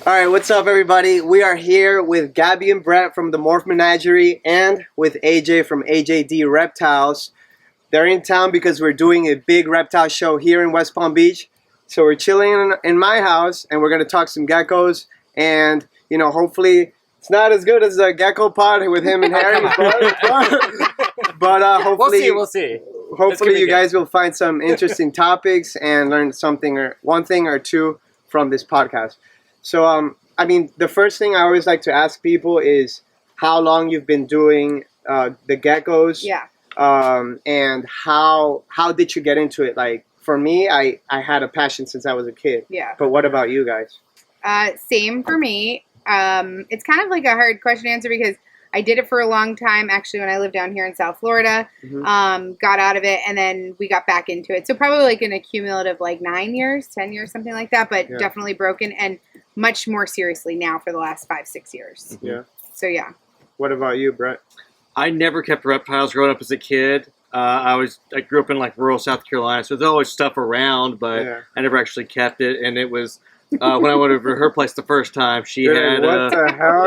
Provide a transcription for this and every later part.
All right, what's up, everybody? We are here with Gabby and Brett from the MorphMenagerie and with AJ from AJDReptiles. They're in town because we're doing a big reptile show here in West Palm Beach. So we're chilling in my house, and we're going to talk some geckos. And, you know, hopefully it's not as good as the gecko pod with him and Harry. But hopefully, we'll see. Hopefully you guys will find some interesting topics and learn something or one thing or two from this podcast. So, I mean, the first thing I always like to ask people is how long you've been doing the geckos. Yeah. And how did you get into it? Like, for me, I had a passion since I was a kid. Yeah. But what about you guys? Same for me. It's kind of like a hard question to answer because I did it for a long time, actually, when I lived down here in South Florida. Mm-hmm. Got out of it, and then we got back into it. So probably like in a cumulative, like 9 years, 10 years, something like that, but definitely broken and much more seriously now for the last 5-6 years. Yeah. So, yeah. What about you, Brett? I never kept reptiles growing up as a kid. I grew up in like rural South Carolina, so there's always stuff around, but I never actually kept it. And it was when I went over to her place the first time, she had what the hell?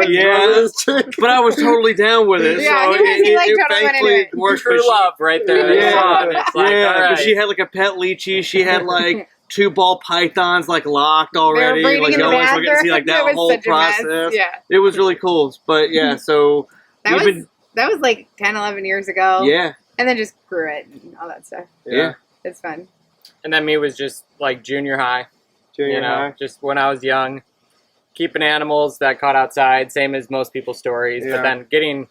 but I was totally down with it. Yeah, so it thankfully worked. True love right there. It's like, all right. But she had like a pet lychee. She had like 2 ball pythons like locked already. They were Like breeding in the always get to see like that whole such a mess. process. Yeah. It was really cool. But yeah, so That was like 10, 11 years ago. Yeah. And then just grew it and all that stuff. Yeah. It's fun. And then me was just like junior high. Junior high. Just when I was young, keeping animals that caught outside, same as most people's stories. Yeah. But then getting,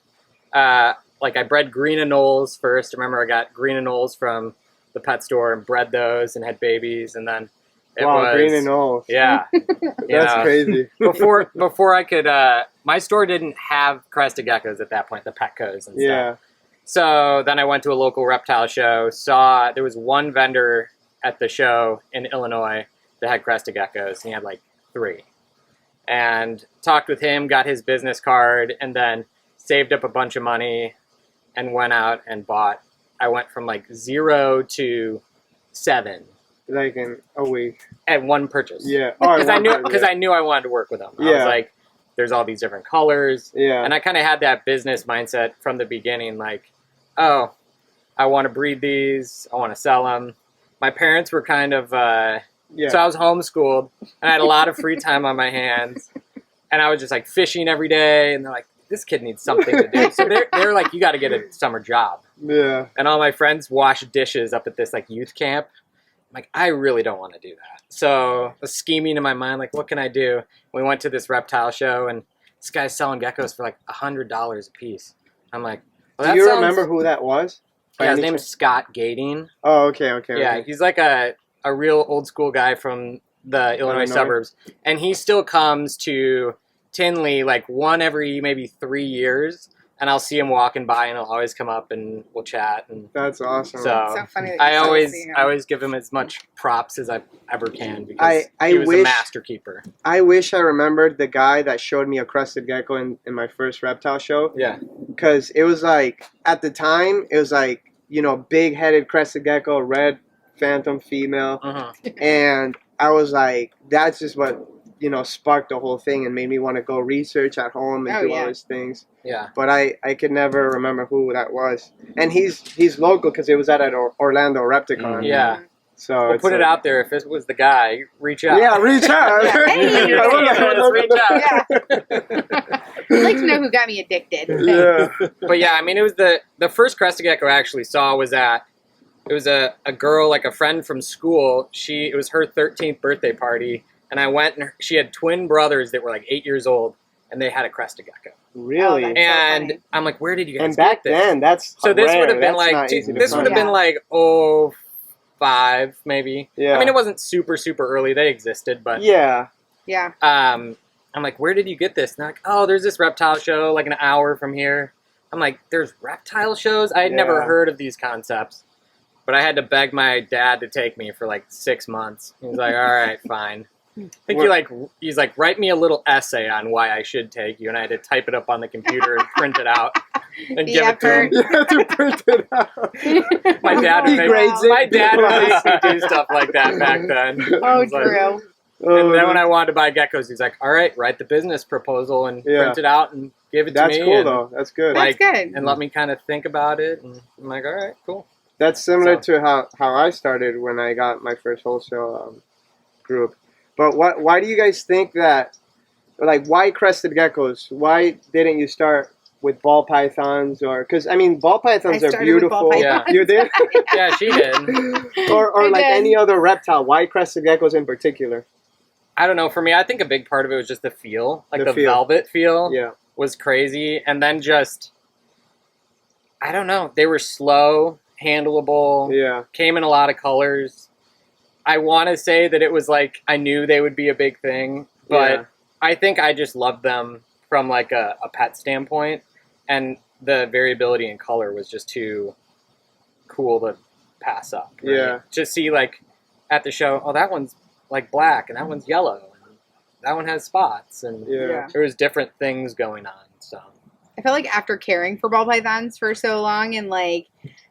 like I bred green anoles first. I remember I got green anoles from the pet store and bred those and had babies. And then it was green anoles. Yeah. That's crazy. Before I could, my store didn't have Crested Geckos at that point, the Petcos and stuff. Yeah. So then I went to a local reptile show, saw there was one vendor at the show in Illinois that had Crested Geckos, and he had like 3. And talked with him, got his business card, and then saved up a bunch of money and went out and bought. I went from like 0 to 7. Like in a week. At one purchase. Yeah. Because I knew I wanted to work with them. I was like, there's all these different colors. Yeah. And I kind of had that business mindset from the beginning, like, oh, I want to breed these. I want to sell them. My parents were kind of, so I was homeschooled, and I had a lot of free time on my hands. And I was just like fishing every day, and they're like, this kid needs something to do. So they're like, you got to get a summer job. Yeah. And all my friends wash dishes up at this like youth camp. I'm like, I really don't want to do that. So I was scheming in my mind, like, what can I do? We went to this reptile show, and this guy's selling geckos for like $100 a piece. I'm like, well, do you remember who that was? Yeah, his name's Scott Gading. Oh, okay. Yeah, he's like a real old school guy from the Illinois suburbs. And he still comes to Tinley like one every maybe 3 years. And I'll see him walking by, and he'll always come up, and we'll chat. And that's awesome. So funny that I always give him as much props as I ever can because he was a master keeper. I wish I remembered the guy that showed me a Crested Gecko in my first reptile show. Yeah. Because it was like, at the time, it was like, you know, big-headed Crested Gecko, red phantom female. And I was like, that's just what, you know, sparked the whole thing and made me want to go research at home and do all these things. Yeah. But I could never remember who that was. And he's local because it was at an Orlando Repticon. Yeah. So we'll put it out there. If it was the guy, reach out. Yeah, reach out. Hey, reach out. I'd like to know who got me addicted. Yeah. But yeah, I mean, it was the first Crested Gecko I actually saw was it was a girl, like a friend from school. It was her 13th birthday party. And I went, and she had twin brothers that were like 8 years old, and they had a Crested Gecko. Really? Oh, and so I'm like, where did you guys and back get this? then, that's so this rare. would have been That's like 5 maybe. Yeah. I mean, it wasn't super early. They existed, but yeah. I'm like, where did you get this? And they're like, oh, there's this reptile show like an hour from here. I'm like, there's reptile shows? I had never heard of these concepts. But I had to beg my dad to take me for like 6 months. He was like, all right, fine. I think he's like, write me a little essay on why I should take you, and I had to type it up on the computer and print it out and give it to him. You had to print it out. My dad would make me do stuff like that back then. Oh, true. And then when I wanted to buy geckos, he's like, all right, write the business proposal and print it out and give it to me. That's cool, though. That's good. That's good. And let me kind of think about it. And I'm like, all right, cool. That's similar to how I started when I got my first wholesale group. But why do you guys think that, like, why crested geckos? Why didn't you start with ball pythons? Or, because, I mean, ball pythons are beautiful. Yeah. You did? Yeah, she did. or like any other reptile. Why crested geckos in particular? I don't know. For me, I think a big part of it was just the feel. Like the velvet feel was crazy. And then just, I don't know. They were slow, handleable. Yeah. Came in a lot of colors. I want to say that it was like, I knew they would be a big thing. But I think I just loved them from like a pet standpoint. And the variability in color was just too cool to pass up. Right? Yeah. Just see like at the show, oh, that one's like black and that one's yellow and that one has spots, and there was different things going on. So I felt like after caring for ball pythons for so long and like,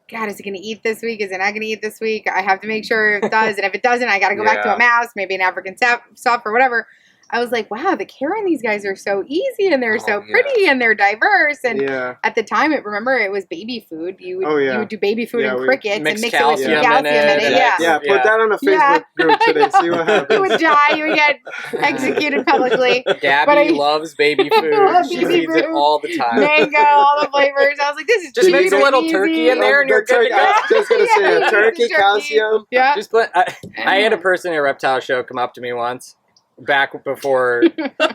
God, is it going to eat this week? Is it not going to eat this week? I have to make sure it does, and if it doesn't, I got to go back to a mouse, maybe an African soft or whatever. I was like, wow, the care on these guys are so easy, and they're so pretty, and they're diverse. And at the time, remember, it was baby food. You would do baby food and crickets and mix it with some calcium in it. Yeah, put that on a Facebook group today. See what happens. You would die. You would get executed publicly. Gabby loves baby food. She eats it all the time. Mango, all the flavors. I was like, this is just mix a little turkey in there, and you're good to go. I was just gonna say turkey, calcium. Yeah. Just I had a person at a reptile show come up to me once, back before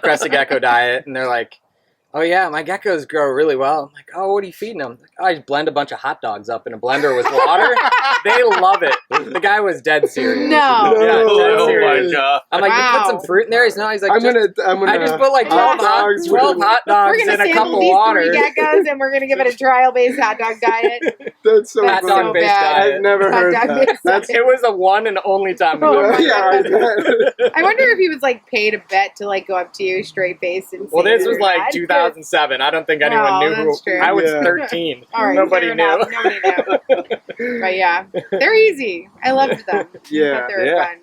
Crested Gecko diet, and they're like, oh yeah, my geckos grow really well. I'm like, oh, what are you feeding them? Like, oh, I just blend a bunch of hot dogs up in a blender with water. They love it. The guy was dead serious. No. Yeah, dead Oh serious. my God. I'm like, you put some fruit in there? He's like, I'm gonna I just put like 12 hot dogs in a cup of water. We're going to sample these 3 geckos, and we're going to give it a trial-based hot dog diet. That's so hot funny. dog-based diet. I've never heard that. It was a one and only time. I wonder if he was like paid a bet to like go up to you straight face and say, well, this was like 2007. I don't think anyone knew who. True. I was 13. All right, Nobody knew. Nobody knew. But yeah, they're easy. I loved them. Yeah, they were fun.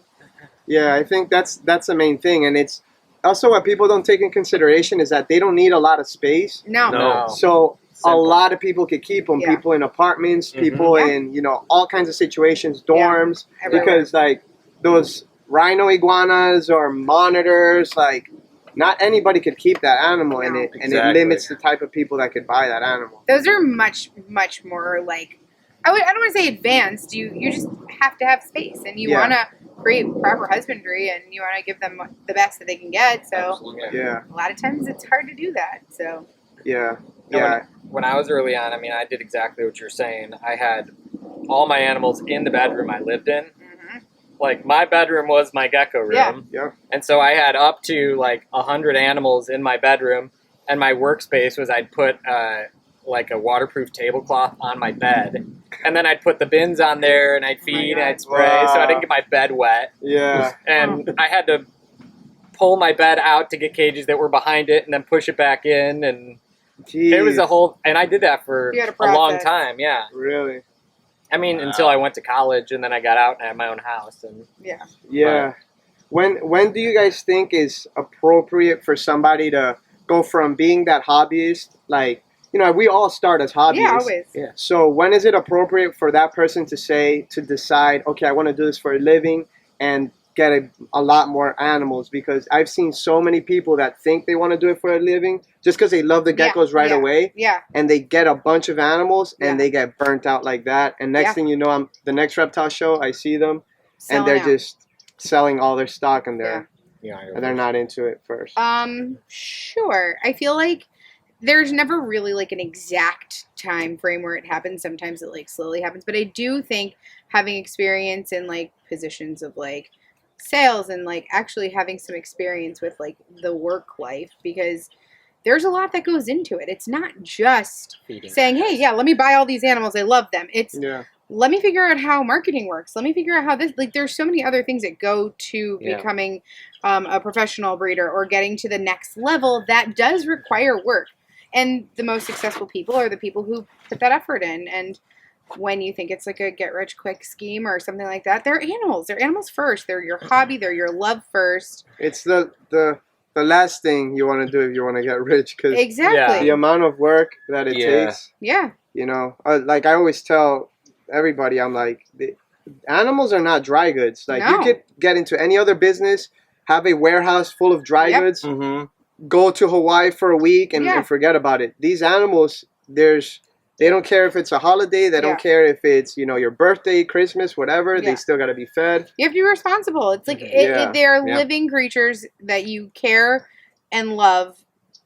Yeah, I think that's the main thing, and it's also what people don't take in consideration is that they don't need a lot of space. No. So a lot of people could keep them. People in apartments, people in all kinds of situations, dorms, because like those rhino iguanas or monitors, like. Not anybody could keep that animal in it, and it limits the type of people that could buy that animal. Those are much, much more like, I don't want to say advanced. You just have to have space, and you want to create proper husbandry, and you want to give them the best that they can get. So a lot of times it's hard to do that. So When I was early on, I mean, I did exactly what you're saying. I had all my animals in the bedroom I lived in. Like, my bedroom was my gecko room. Yeah. And so I had up to, like, 100 animals in my bedroom. And my workspace was I'd put, like, a waterproof tablecloth on my bed. And then I'd put the bins on there, and I'd feed, and I'd spray, so I didn't get my bed wet. Yeah. And I had to pull my bed out to get cages that were behind it, and then push it back in. And it was a whole... And I did that for a long time, Really? I mean, until I went to college, and then I got out and I had my own house. And When do you guys think is appropriate for somebody to go from being that hobbyist, like, we all start as hobbyists. Yeah, always. Yeah. So when is it appropriate for that person to decide, okay, I want to do this for a living and get a lot more animals? Because I've seen so many people that think they want to do it for a living just because they love the geckos right away. Yeah. And they get a bunch of animals and they get burnt out like that. And next thing you know, I'm the next reptile show, I see them and they're just selling all their stock and they're not into it first. Sure. I feel like there's never really like an exact time frame where it happens. Sometimes it like slowly happens. But I do think having experience in like positions of like sales and like actually having some experience with like the work life, because there's a lot that goes into it. It's not just saying, hey, let me buy all these animals. I love them. It's let me figure out how marketing works. Let me figure out how this, like, there's so many other things that go to becoming a professional breeder or getting to the next level that does require work. And the most successful people are the people who put that effort in. And when you think it's like a get rich quick scheme or something like that. They're animals. They're animals first. They're your hobby. They're your love first. It's the last thing you want to do if you want to get rich, because Exactly. the amount of work that it takes. Yeah. You know, like I always tell everybody, I'm like, the animals are not dry goods. Like you could get into any other business, have a warehouse full of dry goods, go to Hawaii for a week and forget about it. These animals, they don't care if it's a holiday. They don't care if it's, your birthday, Christmas, whatever. They still got to be fed. You have to be responsible. It's like they're living creatures that you care and love,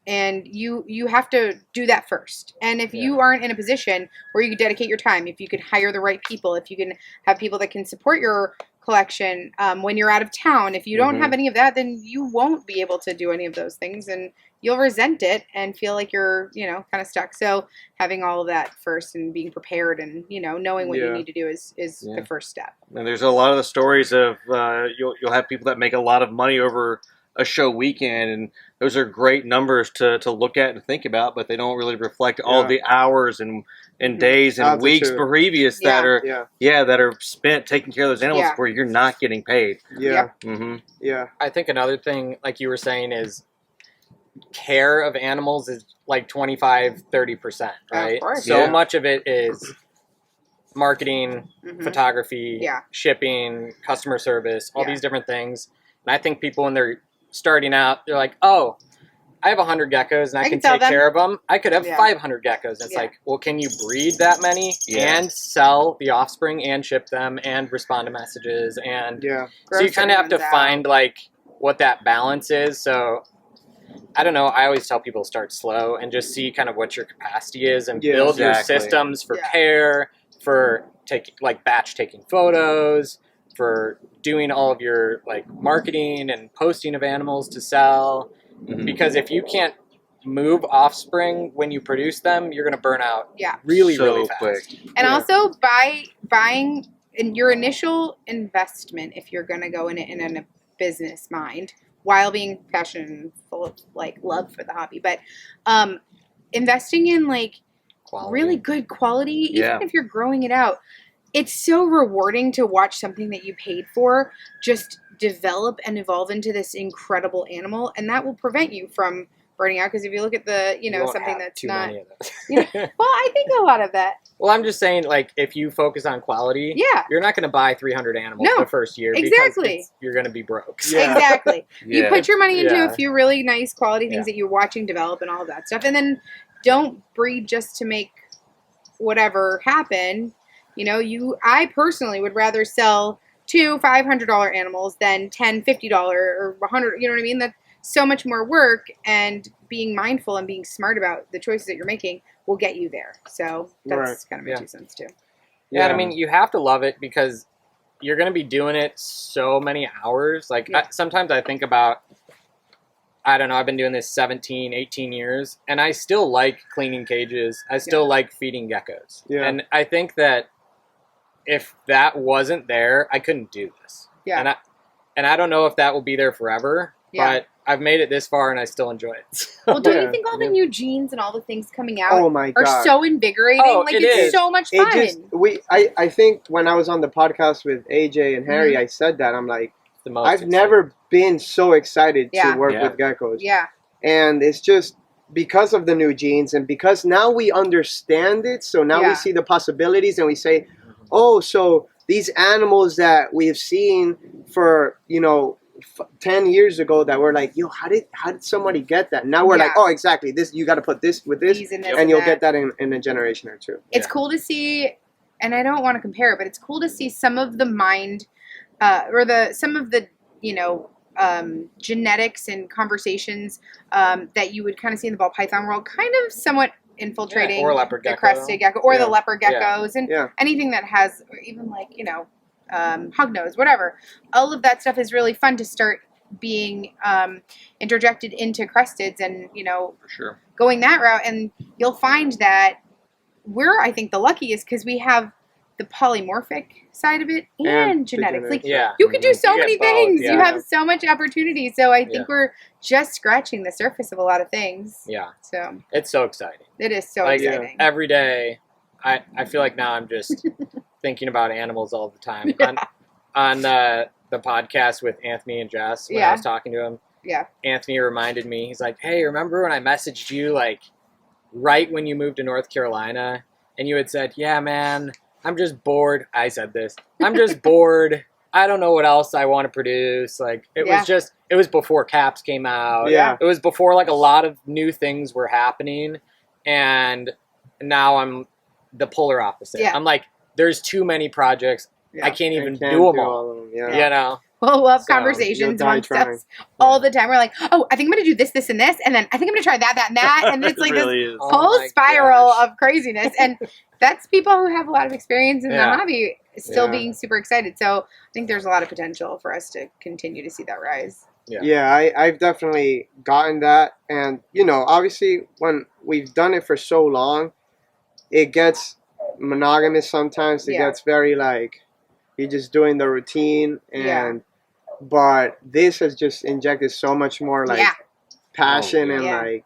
and you have to do that first. And if you aren't in a position where you can dedicate your time, if you could hire the right people, if you can have people that can support your collection when you're out of town, if you don't have any of that, then you won't be able to do any of those things, and you'll resent it and feel like you're, kind of stuck. So having all of that first and being prepared and, knowing what you need to do is the first step. And there's a lot of the stories of you'll have people that make a lot of money over a show weekend, and those are great numbers to look at and think about, but they don't really reflect all the hours and days and weeks previous that are spent taking care of those animals where you're not getting paid. I think another thing, like you were saying, is care of animals is like 25-30%, right? So much of it is marketing, photography, shipping, customer service, all these different things. And I think people, when they're starting out, they're like, oh, I have 100 geckos and I can take care of them. I could have 500 geckos. And it's like, well, can you breed that many and sell the offspring and ship them and respond to messages? And so you kind of have to find like what that balance is. So I don't know. I always tell people start slow and just see kind of what your capacity is and build your systems for care, for batch taking photos, for doing all of your like marketing and posting of animals to sell. Because if you can't move offspring when you produce them, you're going to burn out really fast. Quick. And also buying in your initial investment, if you're going to go in it in a business mind, while being passionate and full of like love for the hobby, but investing in like really good quality, even if you're growing it out, it's so rewarding to watch something that you paid for just develop and evolve into this incredible animal, and that will prevent you from burning out. Because if you look at the, something that's not, well, I think a lot of that. Well, I'm just saying, like, if you focus on quality, you're not going to buy 300 animals the first year. Because you're going to be broke. So. Exactly. You put your money into a few really nice quality things that you're watching develop and all of that stuff, and then don't breed just to make whatever happen. I personally would rather sell 2 $500 animals than $10, $50 or $100. You know what I mean? That's so much more work, and being mindful and being smart about the choices that you're making will get you there. So that's kind of my 2 cents too. Yeah, I mean, you have to love it because you're going to be doing it so many hours. Like sometimes I think about, I don't know, I've been doing this 17, 18 years, and I still like cleaning cages. I still like feeding geckos. Yeah. And I think that if that wasn't there, I couldn't do this. Yeah. And I don't know if that will be there forever, but I've made it this far and I still enjoy it. Well, don't you think all the new genes and all the things coming out are so invigorating? It's so much fun. I think when I was on the podcast with AJ and Harry, I said that. I'm like, I've never been so excited to work with geckos. Yeah. And it's just because of the new genes and because now we understand it. So now we see the possibilities and we say, oh, so these animals that we have seen for, 10 years ago that we're like, yo, how did somebody get that? Now we're like, oh, exactly. This, you got to put this with this, and you'll get that in a generation or two. It's cool to see, and I don't want to compare it, but it's cool to see some of the mind, some of the, genetics and conversations that you would kind of see in the ball python world, kind of somewhat infiltrating the crested gecko or the leopard geckos and anything that has even like hognose, whatever. All of that stuff is really fun to start being interjected into cresteds and going that route, and you'll find that we're, I think, the luckiest because we have the polymorphic side of it and genetics. Like you could do so many things. You have so much opportunity. So I think we're just scratching the surface of a lot of things. Yeah. So it's so exciting. It is so exciting. Every day I feel like now I'm just thinking about animals all the time. Yeah. On the podcast with Anthony and Jess, when I was talking to him, Anthony reminded me, he's like, hey, remember when I messaged you like right when you moved to North Carolina and you had said, yeah, man, I'm just bored. I said this. I'm just bored. I don't know what else I want to produce. Like it was before Caps came out. Yeah. It was before like a lot of new things were happening. And now I'm the polar opposite. Yeah. I'm like, there's too many projects. Yeah. I can't even do them all. of them. Yeah. You know? We'll have So, conversations you'll die amongst trying. us all the time. We're like, oh, I think I'm going to do this, this, and this. And then I think I'm going to try that, that, and that. And it's like this really is. whole my spiral gosh. of craziness. And that's people who have a lot of experience in the Yeah. hobby still Yeah. being super excited. So I think there's a lot of potential for us to continue to see that rise. Yeah, I've definitely gotten that. And, you know, obviously when we've done it for so long, it gets monogamous sometimes. It gets very like, you're just doing the routine. And but this has just injected so much more like passion and like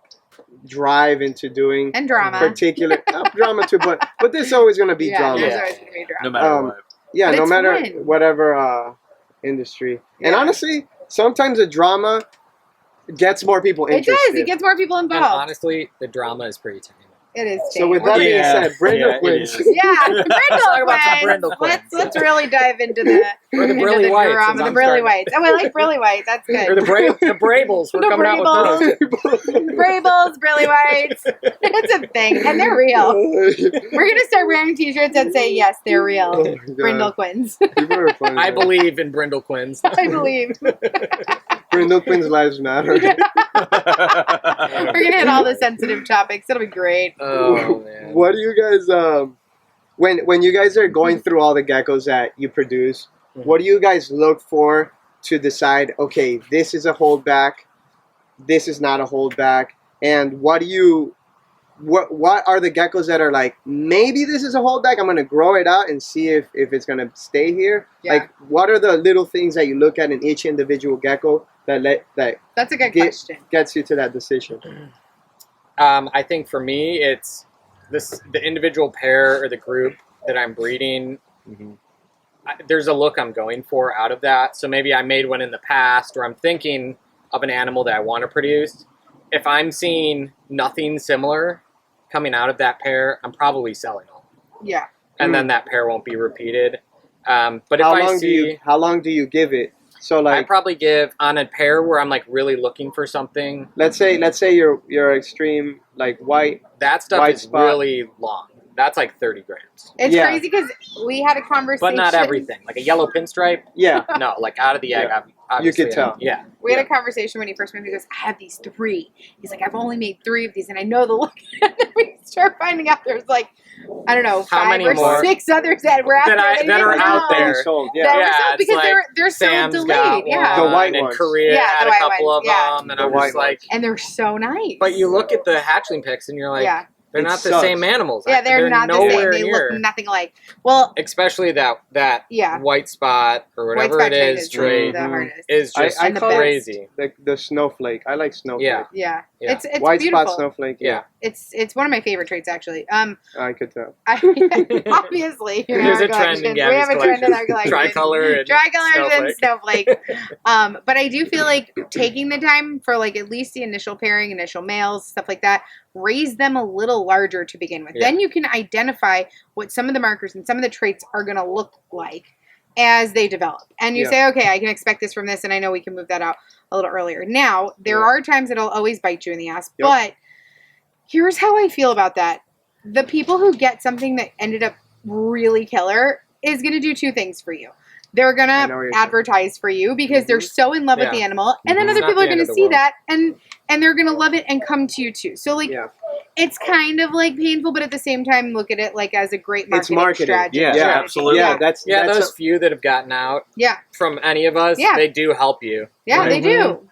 drive into doing And drama. particular drama too, but there's always going to be drama. There's always going to be drama. No matter what. Yeah, But no it's matter fun. whatever industry. And Yeah. honestly, sometimes the drama gets more people It interested. does. It gets more people And involved. honestly, the drama is pretty tame. It is. So with tame. that being Yeah. said, Brindle Yeah, it Quins. is. Yeah, Brindle talk about some Quins. Brindle Quins. Let's really dive into the Or the into Brilly Whites, drama. as The I'm Brilly starting. Whites. Oh, I like Brilly Whites. That's good. Or the Brables. We're The coming out with those. Brables, Brilly Whites. It's a thing, and they're real. We're gonna start wearing T-shirts that say, "Yes, they're real." Oh my God. Brindle Quins. People are funny, I man. believe in Brindle Quins. I believe. Brindle Quins' lives matter. We're gonna hit all the sensitive topics. It'll be great. Oh, man. What do you guys when you guys are going through all the geckos that you produce, what do you guys look for to decide, okay, this is a holdback, this is not a holdback, and what are the geckos that are like, maybe this is a holdback, I'm gonna grow it out and see if it's gonna stay here? Yeah. Like, what are the little things that you look at in each individual gecko that That's a good question. gets you to that decision? I think for me, it's the individual pair or the group that I'm breeding. There's a look I'm going for out of that. So maybe I made one in the past, or I'm thinking of an animal that I want to produce. If I'm seeing nothing similar coming out of that pair, I'm probably selling them. Yeah. And then that pair won't be repeated. But if How I long see, how long do you give it? So I like, probably give on a pair where I'm like really looking for something. let's say you're extreme like white. That stuff White is spot. really long. That's like 30 grams. It's Yeah. crazy because we had a conversation. But not everything. Like a yellow pinstripe? Yeah, No, like out of the egg. Yeah. Obviously, You could tell. Yeah. We had a conversation when he first moved. He goes, I have these 3. He's like, I've only made 3 of these, and I know the look. And then we start finding out there's like, I don't know, How 5 many or more? 6 others that were out That there. I- that that you are didn't out know. there. sold. That Yeah, were Yeah, sold it's because like they're so Sam's delayed. got Yeah. The white one, and ones. Korea Yeah, had the a white couple ones, of yeah. them, and The I'm white just like, And they're so nice. but you look at the hatchling pics and you're like, yeah. they're It not the sucks. same animals. Yeah, they're not the same. nowhere They near. look nothing alike. Well, Especially that yeah. white spot or White whatever spot it trait is trait the hardest. is just I And the call best. crazy. the snowflake. I like snowflake. Yeah. Yeah. Yeah. It's White beautiful. spot snowflake. Yeah. It's one of my favorite traits actually. I could tell. Obviously, you know, There's our a trend collection. in We have a Gabby's trend in our collection. collection. Tricolor and Tricolors and snowflake. snowflake. But I do feel like taking the time for like at least the initial pairing, initial males, stuff like that, raise them a little larger to begin with. Yeah. Then you can identify what some of the markers and some of the traits are going to look like as they develop. And you Yeah. say, okay, I can expect this from this, and I know we can move that out a little earlier. Now, there Yeah. are times it'll always bite you in the ass, Yep. but here's how I feel about that. The people who get something that ended up really killer is going to do 2 things for you. They're going I know what to you're saying. advertise for you because they're so in love with Yeah. the animal. And then Mhm. other It's people not are the going end to of the see world. that and they're going to love it and come to you too. So like Yeah. it's kind of like painful, but at the same time, look at it like as a great It's marketing marketing. strategy. Yeah, Yeah. absolutely. Yeah, that's Those few that have gotten out Yeah. from any of us, Yeah. they do help you. Yeah, Right. they do.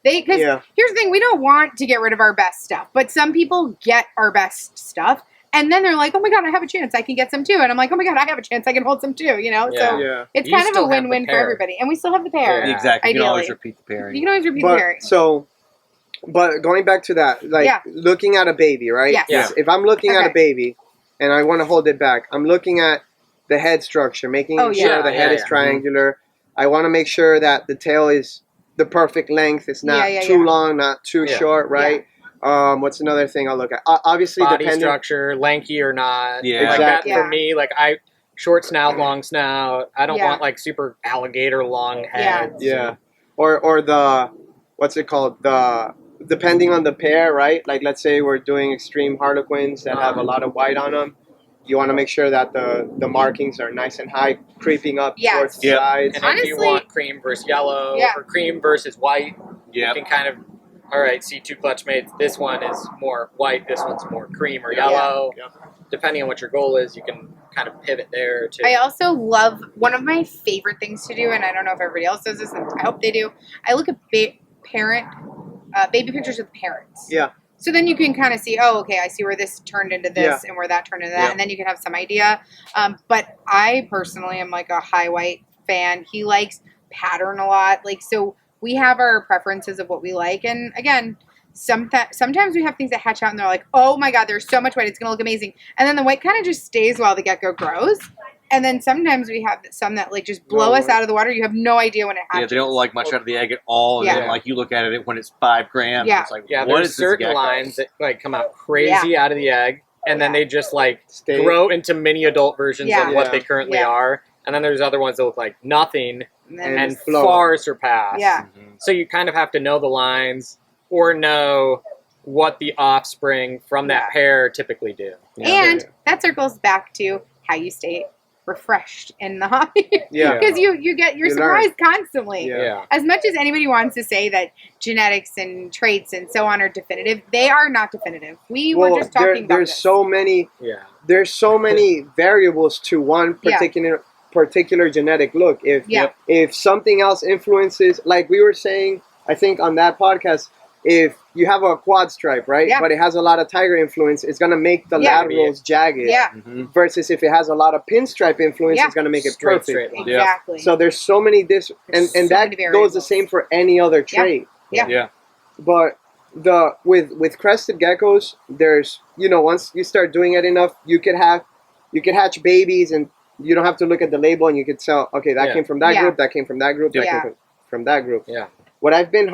Because Yeah. here's the thing, we don't want to get rid of our best stuff, but some people get our best stuff, and then they're like, oh my god, I have a chance, I can get some too. And I'm like, oh my god, I have a chance, I can hold some too, you know? Yeah. So Yeah. it's You kind of a still have the win-win for pair. everybody. And we still have the pair. Yeah. Exactly. You can always Ideally. repeat the pairing. You can always repeat the pairing. But going back to that, like Yeah. looking at a baby, right? Yes. Yeah. If I'm looking at Okay. a baby and I want to hold it back. I'm looking at the head structure, making sure the head is triangular. I want to make sure that the tail is the perfect length. It's not too long, not too short, right? What's another thing I'll look at? Obviously, body structure, lanky or not. Yeah, like exactly. that for me. Like short snout, long snout. I don't want like super alligator long heads. Yeah. Or the what's it called? Depending on the pair, right? Like let's say we're doing extreme harlequins that have a lot of white on them. You want to make sure that the markings are nice and high, creeping up towards the sides. And if you want cream versus yellow or cream versus white, you can kind of, all right, see two clutch mates. This one is more white. This one's more cream or yellow. Depending on what your goal is, you can kind of pivot there too. I also love, one of my favorite things to do, and I don't know if everybody else does this, and I hope they do, I look at baby pictures with parents. Yeah. So then you can kind of see, oh, okay, I see where this turned into this and where that turned into that, and then you can have some idea. But I personally am like a high white fan. He likes pattern a lot. Like, so we have our preferences of what we like. And again, sometimes we have things that hatch out and they're like, oh my God, there's so much white. It's going to look amazing. And then the white kind of just stays while the gecko grows. And then sometimes we have some that like just blow us out of the water. You have no idea when it hatches. Yeah, they don't like much out of the egg at all. And then like you look at it when it's 5 grams. Yeah. It's like, what what there's is certain this lines that like come out crazy out of the egg, and then they just like Stay. grow into mini adult versions of what they currently are. And then there's other ones that look like nothing and far surpass. Yeah. So you kind of have to know the lines or know what the offspring from that pair typically do. And that circles back to how you stay refreshed in the hobby. Because you're surprised constantly. As much as anybody wants to say that genetics and traits and so on are definitive, they are not definitive. We were just talking about this. There's so many variables to one particular genetic look. If something else influences, like we were saying, I think on that podcast, if you have a quad stripe, right? But it has a lot of tiger influence, it's going to make the laterals jagged. Versus if it has a lot of pinstripe influence, it's going to make it perfect. Exactly. So there's so many and so that goes the same for any other trait. But with crested geckos, there's, once you start doing it enough, you could hatch babies and you don't have to look at the label and you could tell, okay, that came from that group, that came from that group, that came from that group. What I've been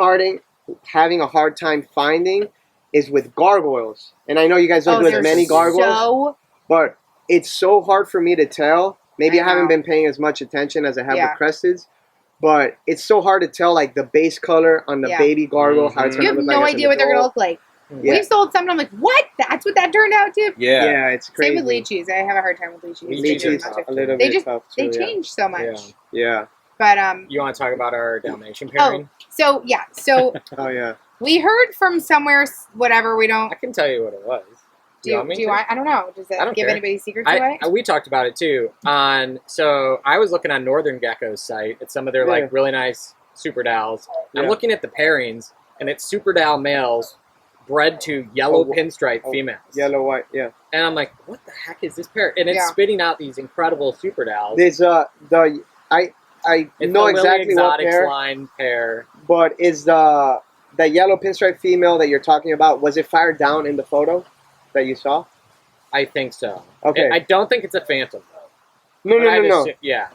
having a hard time finding is with gargoyles. And I know you guys don't do as many gargoyles, but it's so hard for me to tell. Maybe I haven't been paying as much attention as I have with cresteds, but it's so hard to tell like the base color on the baby gargoyle, how it's going to look like. You have no idea what they're going to look like. We've sold some and I'm like, what? That's what that turned out to? Yeah, it's crazy. Same with lychees. I have a hard time with lychees. Lychees a little bit tough too, they change so much. Yeah. But you want to talk about our Dalmatian pairing? So we heard from somewhere, whatever. We don't. I can tell you what it was. Do you want me to? I don't know. Does that give anybody secrets away? We talked about it too. So I was looking on Northern Gecko's site at some of their like really nice super dals. I'm looking at the pairings, and it's super dal males bred to yellow pinstripe females. Yellow white, And I'm like, what the heck is this pair? And it's spitting out these incredible super dals. There's I know exactly what pair. Line pair. But is the yellow pinstripe female that you're talking about, was it fired down in the photo that you saw? I think so. Okay. I don't think it's a phantom though. No. Yeah.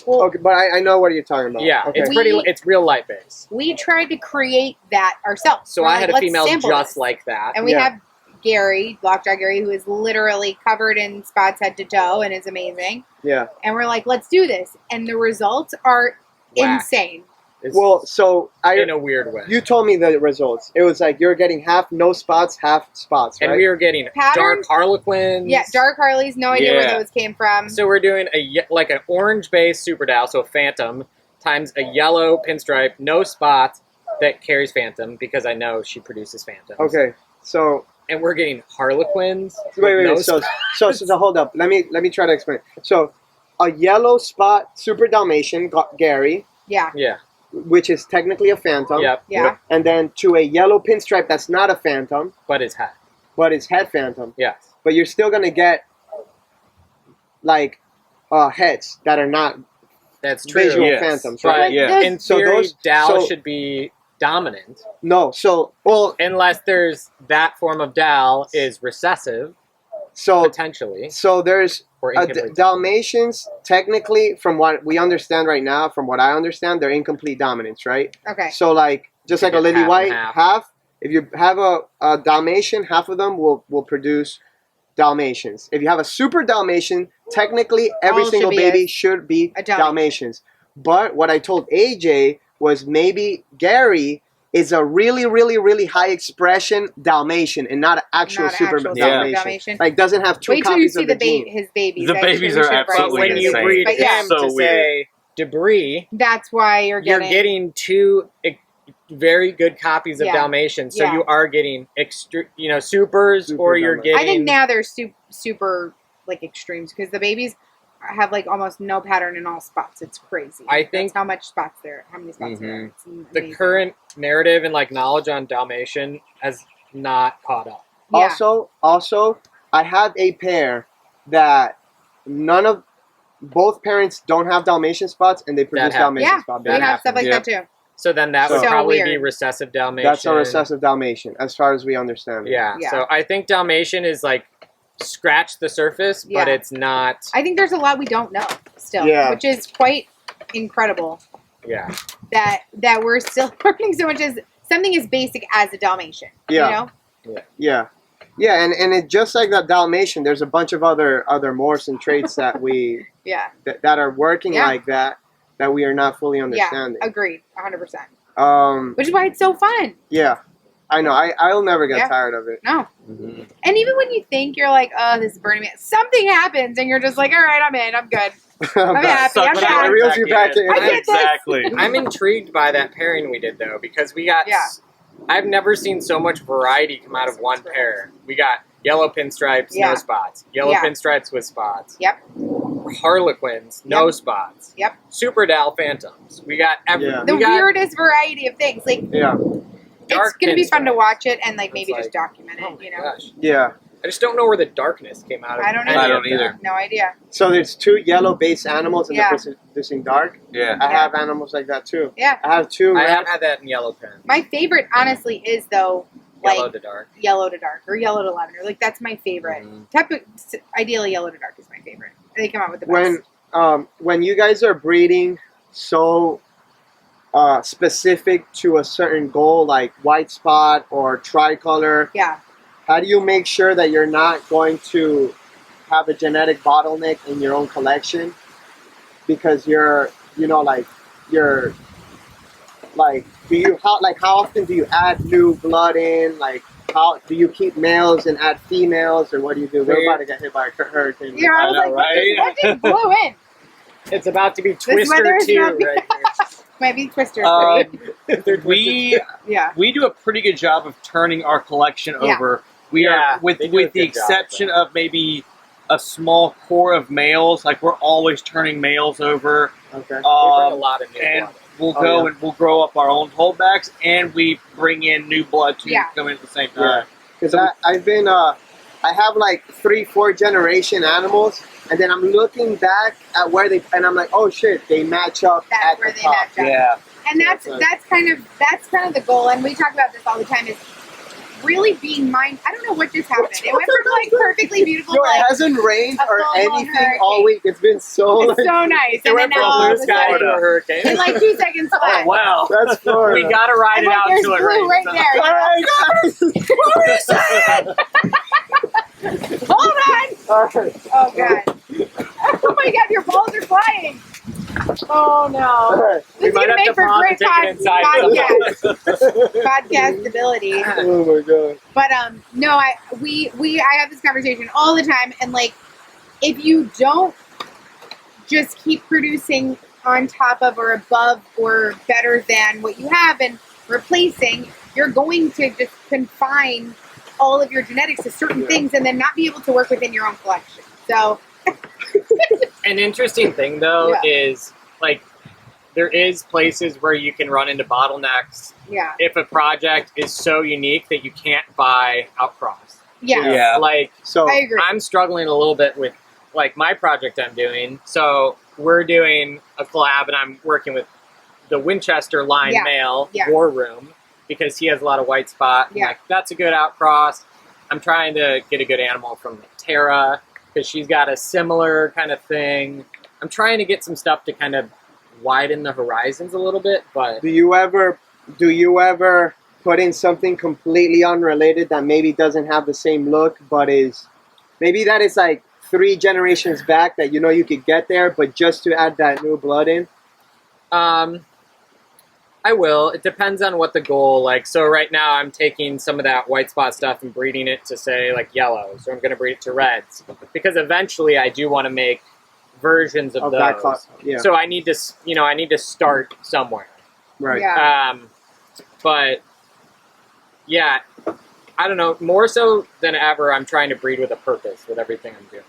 Well, okay, but I know what you're talking about. Yeah, okay. It's real light base. We tried to create that ourselves. So I had a female just like that. And we have Gary, Lockjaw Gary, who is literally covered in spots head to toe and is amazing. Yeah. And we're like, let's do this. And the results are insane. In a weird way. You told me the results. It was like you're getting half no spots, half spots, right? And we were getting dark harlequins. Yeah, dark Harleys. No idea where those came from. So we're doing an orange-based super dal, so a phantom, times a yellow pinstripe, no spots, that carries phantom, because I know she produces phantoms. Okay, so... And we're getting harlequins. Wait. So hold up. Let me try to explain. So, a yellow spot super Dalmatian got Gary. Yeah. Which is technically a phantom. Yep. Yeah. And then to a yellow pinstripe that's not a phantom. But it's head. But it's head phantom. Yes. But you're still gonna get like heads that are not visual phantoms, right? But in theory, Dal should be dominant. No, unless there's that form of Dal is recessive, So potentially. So there's Or incomplete. Dalmatians. Technically, from what we understand right now, from what I understand, they're incomplete dominants, right? Okay. So like just like a lily half and white, half. half. If you have a Dalmatian, half of them will produce Dalmatians. If you have a super Dalmatian, technically every All should single be baby should be a Dalmatian. Dalmatians. But what I told AJ was maybe Gary is a really, really, really high expression Dalmatian and not an actual Not super actual Dalmatian. Dalmatian. Like doesn't have two Wait till you copies see of the gene. his babies. The Actually, babies we are should write But absolutely when you insane. breed But yeah. him So to weird. say debris, That's why you're getting two very good copies of Yeah. Dalmatians. So Yeah. you are getting supers, Super or you're Dalmatians. getting. I think now they're super like extremes because the babies have like almost no pattern in all spots. It's crazy. I think- That's how many spots there are. It's the amazing. current narrative and like knowledge on Dalmatian has not caught up. Yeah. Also, I have a pair that both parents don't have Dalmatian spots, and they produce happens. Dalmatian Yeah, spot we babies. have stuff like Yeah. that too. So then that would So probably be weird. recessive Dalmatian. That's a recessive Dalmatian, as far as we understand it. Yeah. Yeah. So I think Dalmatian is like scratch the surface, but Yeah. it's not. I think there's a lot we don't know still, Yeah. which is quite incredible Yeah. that we're still learning so much as something as basic as a Dalmatian. Yeah. You know? Yeah, and it just like that Dalmatian, there's a bunch of other morphs and traits that we Yeah. that are working Yeah. like that we are not fully Yeah. understanding. Agreed. 100%. Um, Which is why it's so fun. yeah, I know. I'll never get Yeah. tired of it. No. Mhm. And even when you think you're like, oh, this is burning me, something happens and you're just like, all right, I'm in, I'm good. I'm happy, Suck I'm it down. It reels you back in. I get this. Exactly. I'm intrigued by that pairing we did though, because we got. Yeah. I've never seen so much variety come out of one pair. We got yellow pinstripes, Yeah. no spots. Yellow Yeah. pinstripes with spots. Yep. Harlequins, no Yep. spots. Yep. Super Dal phantoms. We got Yeah. The we got weirdest variety of things. Like, Yeah, it's dark going to be fun to pinstripes. watch it and, like, It's maybe just like, document Oh it, my you know? gosh. yeah. I just don't know where the darkness came out of. I don't any either. I of don't that. either. No idea. So there's two yellow-based animals and Yeah. they're producing dark. Yeah. I Yeah. have animals like that too. Yeah. I have two. I red- have had that in yellow pen. My favorite, honestly, is, though, like, Yellow to dark. yellow to dark or yellow to lavender. Like, that's my favorite. Mhm. Ideally, yellow to dark is my favorite. They come out with the best. When you guys are breeding so specific to a certain goal, like white spot or tricolor, Yeah. how do you make sure that you're not going to have a genetic bottleneck in your own collection? Because how often do you add new blood in? Like, how do you keep males and add females, or what do you do? We're about to get hit by a hurricane. Yeah, I was know, like, right? what just blew in? It's about to be weather Twister is 2 not- right Might be Twister Uh, 3. we Yeah. we do a pretty good job of turning our collection Yeah. over. We Yeah, are with they do a the good job, exception of maybe a small core of males. Like we're always turning males over. Okay. They bring a lot of new And blood. we'll Oh, go yeah. and we'll grow up our own holdbacks, and we bring in new blood to Yeah. come in at the same Yeah. time. Because I have like 3-4 generation animals, and then I'm looking back at where and I'm like, oh shit, they match up That's at where the they top. match up. Yeah. And that's kind of the goal. And we talk about this all the time. Is really being I don't know what just happened. It went from like perfectly beautiful, Yo, it like hasn't rained a or full-blown anything hurricane. all week. It's been so it's so nice. And then went now from all blue of a sky to sudden, a hurricane. in like 2 seconds flat. Oh wow. that's Florida. We gotta ride And it like, out there's until it blue rains. right there. All right, guys. What is it? Hold on. All right. Oh god. Oh my god, your balls are flying. Oh All no. right. This is might gonna have make to for pause great and take it inside. podcast stability. Oh my god. But no, I have this conversation all the time, and like, if you don't just keep producing on top of or above or better than what you have and replacing, you're going to just confine all of your genetics to certain things and then not be able to work within your own collection. So An interesting thing though is like there is places where you can run into bottlenecks yeah, if a project is so unique that you can't buy outcross. yeah, Yeah. Like So I agree. I'm struggling a little bit with like my project I'm doing. So we're doing a collab and I'm working with the Winchester line Yeah. male Yeah. War Room because he has a lot of white spot. Yeah. Like that's a good outcross. I'm trying to get a good animal from Tara because she's got a similar kind of thing. I'm trying to get some stuff to kind of widen the horizons a little bit, but Do you ever put in something completely unrelated that maybe doesn't have the same look, but is maybe that is like 3 generations back that you know you could get there, but just to add that new blood in? I will. It depends on what the goal, like, so right now I'm taking some of that white spot stuff and breeding it to, say, like, yellows, or I'm going to breed it to reds, because eventually I do want to make versions of that those. class, yeah. So I need to, I need to start somewhere. Right. Yeah. But, yeah, I don't know, more so than ever, I'm trying to breed with a purpose with everything I'm doing.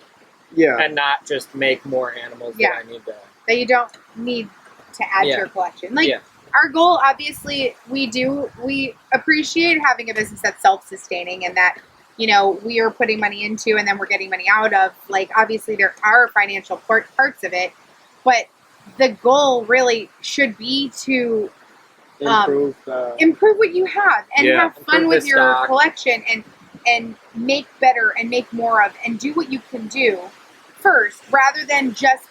Yeah. And not just make more animals Yeah. that I need to. That you don't need to add to Yeah. your collection. Like, Yeah. our goal, obviously, we appreciate having a business that's self-sustaining and that, we are putting money into and then we're getting money out of. Like, obviously, there are financial parts of it, but the goal really should be to improve what you have and Yeah. have fun Improve with the your stock. collection and make better and make more of and do what you can do first rather than just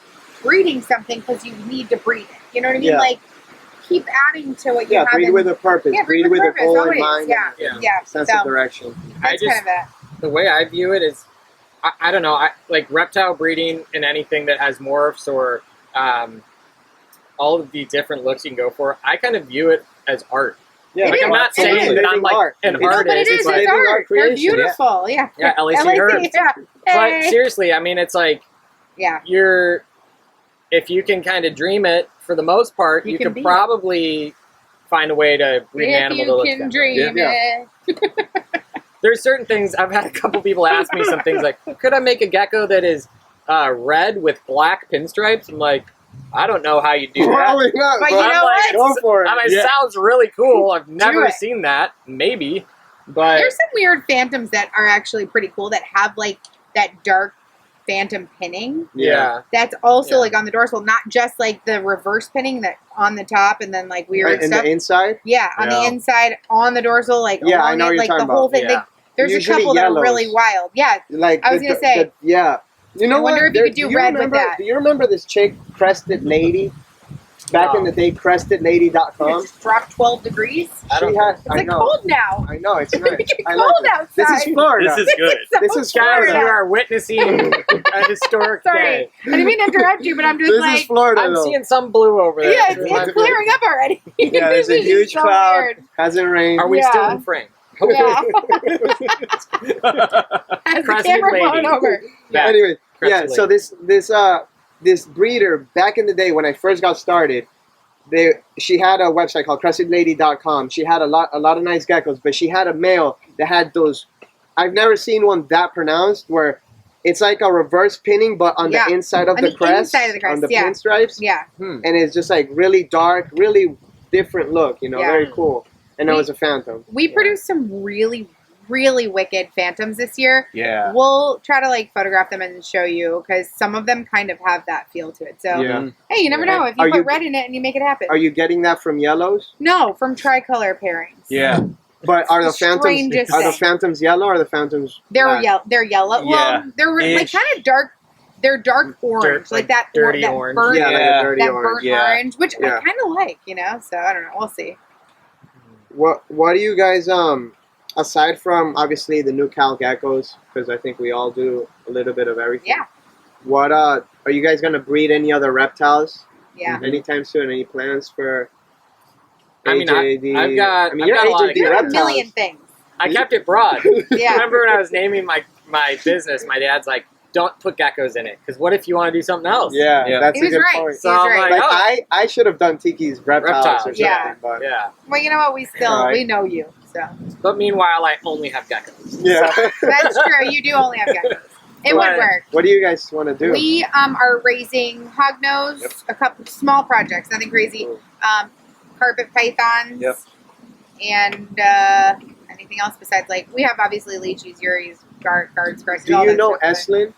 breeding something because you need to breed it. You know what I mean? Yeah. Like, keep adding to what you have. breed and- with a purpose. Yeah, breed with a purpose, goal always. in mind. Yeah, and yeah. sense So of direction. that's kind of it. The way I view it is, I don't know, I like reptile breeding and anything that has morphs or all of the different looks you can go for. I kind of view it as art. Yeah, It Like, is. I'm not It saying is. that I'm like an It's- No, artist. but it is. It's It's like, living art art. They're creation. beautiful. Yeah. yeah, LAC herbs. Yeah. But Hey. seriously, I mean, it's like Yeah. if you can kind of dream it, for the most part, You you can can be it. probably find a way to breed an If animal you that looks can that dream way. it. There's certain things, I've had a couple people ask me some things like, could I make a gecko that is red with black pinstripes? I'm like, I don't know how you do that. Probably not, But but you know what? go for it. I mean, it Yeah. sounds really cool. I've never it. seen that. Maybe. But There's some weird phantoms that are actually pretty cool that have like that dark phantom pinning. yeah. That's also Yeah. like on the dorsal, not just like the reverse pinning that on the top and then like weird Right, in stuff. the inside. Yeah, on the Yeah. inside, on the dorsal, like Yeah, I along know it, what you're like the talking whole about. thing. Yeah. Like, there's Usually a couple that are yellows. really wild. Yeah, Like I was gonna say. yeah. You know I wonder what? if you could do you red with remember, that. Do you remember this chick, Crested Lady? Back in No. the day, CrestedLady.com. just drop 12 degrees. I She don't- had. It's I like know. cold now. I know it's It's nice. I like cold it. outside. This is Florida. This is good. This is Guys, Florida. you are witnessing a historic Sorry, day. I didn't mean to interrupt you, but I'm just This like, is Florida. I'm though. seeing some blue over there. yeah, it's clearing up already. Yeah, there's a This is huge so cloud. weird. Hasn't rained. Are we Yeah. still in frame? Yeah, as the Crested camera lady. going over. Yeah. Anyway, yeah. Crested So lady. this breeder back in the day when I first got started, she had a website called CrestedLady.com. She had a lot of nice geckos, but she had a male that had those. I've never seen one that pronounced where it's like a reverse pinning, but on Yeah. the inside of On the the crest, inside of the crest, on the yeah. pinstripes, Yeah, and it's just like really dark, really different look. Yeah. Very cool. And it was a phantom. we produced some really, really wicked phantoms this year. Yeah. We'll try to like photograph them and show you because some of them kind of have that feel to it. So Yeah. hey, you never Yeah. know if you Are put you- red in it and you make it happen. Are you getting that from yellows? No, from tricolor pairings. Yeah. But are the The phantoms strangest are the thing. phantoms yellow or the phantoms They're black? yellow. They're yellow. Yeah. Well, they're like Ish. kind of dark. They're dark orange, like like that dirty that orange. burnt, Yeah, like Yeah. a dirty that orange. burnt Yeah. orange, which I Yeah. kind of like, So I don't know. We'll see. What do you guys aside from obviously the new Cal geckos, because I think we all do a little bit of everything. Yeah. What are you guys gonna breed any other reptiles Yeah. anytime soon? Any plans for I mean, AJD? I've got you're a lot of AJD There are a reptiles. million things. I kept it broad. Yeah. Remember when I was naming my business, my dad's like, don't put geckos in it, because what if you want to do something else? Yeah, Yeah. that's He a was good right. point. He So was I'm right. like, Like I should have done Tiki's reptiles or something, Yeah. but Yeah. Well, you know what? We Alright. know you. So But meanwhile, I only have geckos. yeah. that's true. You do only have geckos. It Right. would work. What do you guys want to do? We are raising hognose, Yep. a couple small projects, nothing crazy. Cool. Carpet pythons, Yep. and anything else besides like we have obviously leeches, uris, guards, crested. Do all you that know stuff, but- Eslin?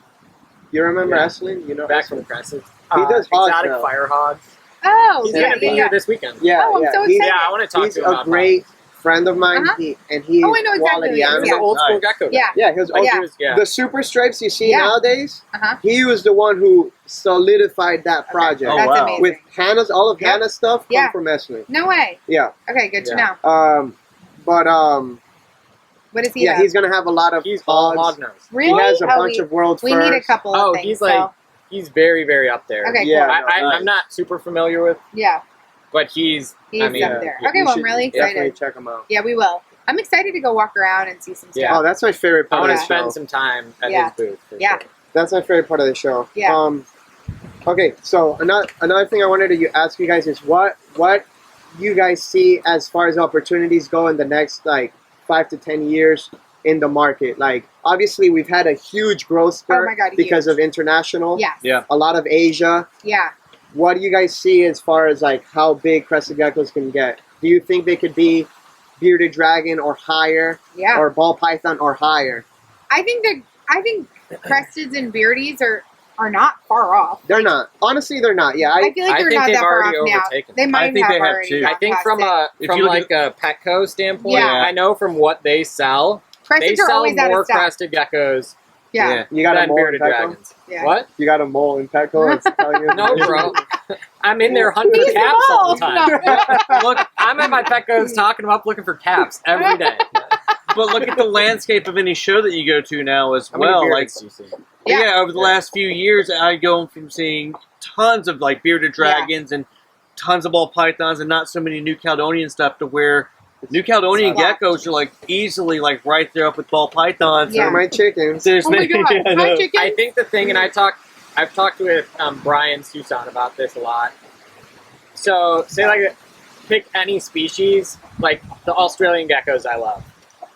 You remember Yeah. Eslin? You know Back Eslin? from the Crescent. He does hogs exotic now. fire hogs. Oh, He's yeah, going to be yeah, here yeah. this weekend. Yeah, Oh, I'm yeah. so He's, excited. Yeah, I want to talk he's to him a about great friend of mine. Uh-huh. He Oh, I know exactly quality who he is, He was animals. an old school Nice. gecko. Yeah. Yeah, he was. Like, Yeah. he was, yeah. The super stripes you see Yeah. nowadays. Uh-huh. He was the one who solidified that project. Oh, That's wow. amazing. With Hannah's, all of Yep. Hannah's stuff come Yeah. from Esme. No way. Yeah. Okay, good to Yeah. know. But What is he? yeah, have? he's gonna have a lot of He's all hogs. hog nose. Really? He has a Oh, bunch of world we firsts. need a couple of Oh, things. he's like, he's very, very up there. Okay, Yeah, cool. no, nice. I'm not super familiar with, Yeah, but he's, he's I mean, up there. you Okay, well, I'm should really Definitely excited. check him out. Yeah, we will. I'm excited to go walk around and see some stuff. Yeah. Oh, that's my favorite I part want of to the spend show. some time at Yeah. his booth. For Yeah. sure. That's my favorite part of the show. Yeah. Okay, so another thing I wanted to ask you guys is what you guys see as far as opportunities go in the next like 5 to 10 years in the market. Like obviously we've had a huge growth spurt Oh my God, because huge. of international. Yes. Yeah. A lot of Asia. Yeah. What do you guys see as far as like how big crested geckos can get? Do you think they could be bearded dragon or higher, Yeah. or ball python or higher? I think cresteds and beardies are not far off. They're not. Honestly, they're not. Yeah, I feel like I they're think not they've that far off already now. overtaken They them. might think have they have already too. gone I think past from it. If from you look like a Petco standpoint, Yeah. I know from what they sell, they Cresteds are sell always out more of stock. crested geckos Yeah. you got a than mole in bearded Petco? dragons. Yeah. What? You got a mole in Petco? It's telling you No, bro. I'm in there hunting for He's the caps all mole. the time. Look, I'm at my Petco's talking them up looking for caps every day. But look at the landscape of any show that you go to now as How many well. Like, beards do you see? yeah, over the last few years, I go from seeing tons of like bearded dragons and tons of ball pythons and not so many New Caledonian stuff to where New Caledonian Wow. geckos are like easily like right there up with ball pythons. Yeah. For my chickens. There's Oh my God. I Hi, know. chicken. I think the thing, and I've talked with Brian Susan about this a lot. So, say like pick any species, like the Australian geckos I love.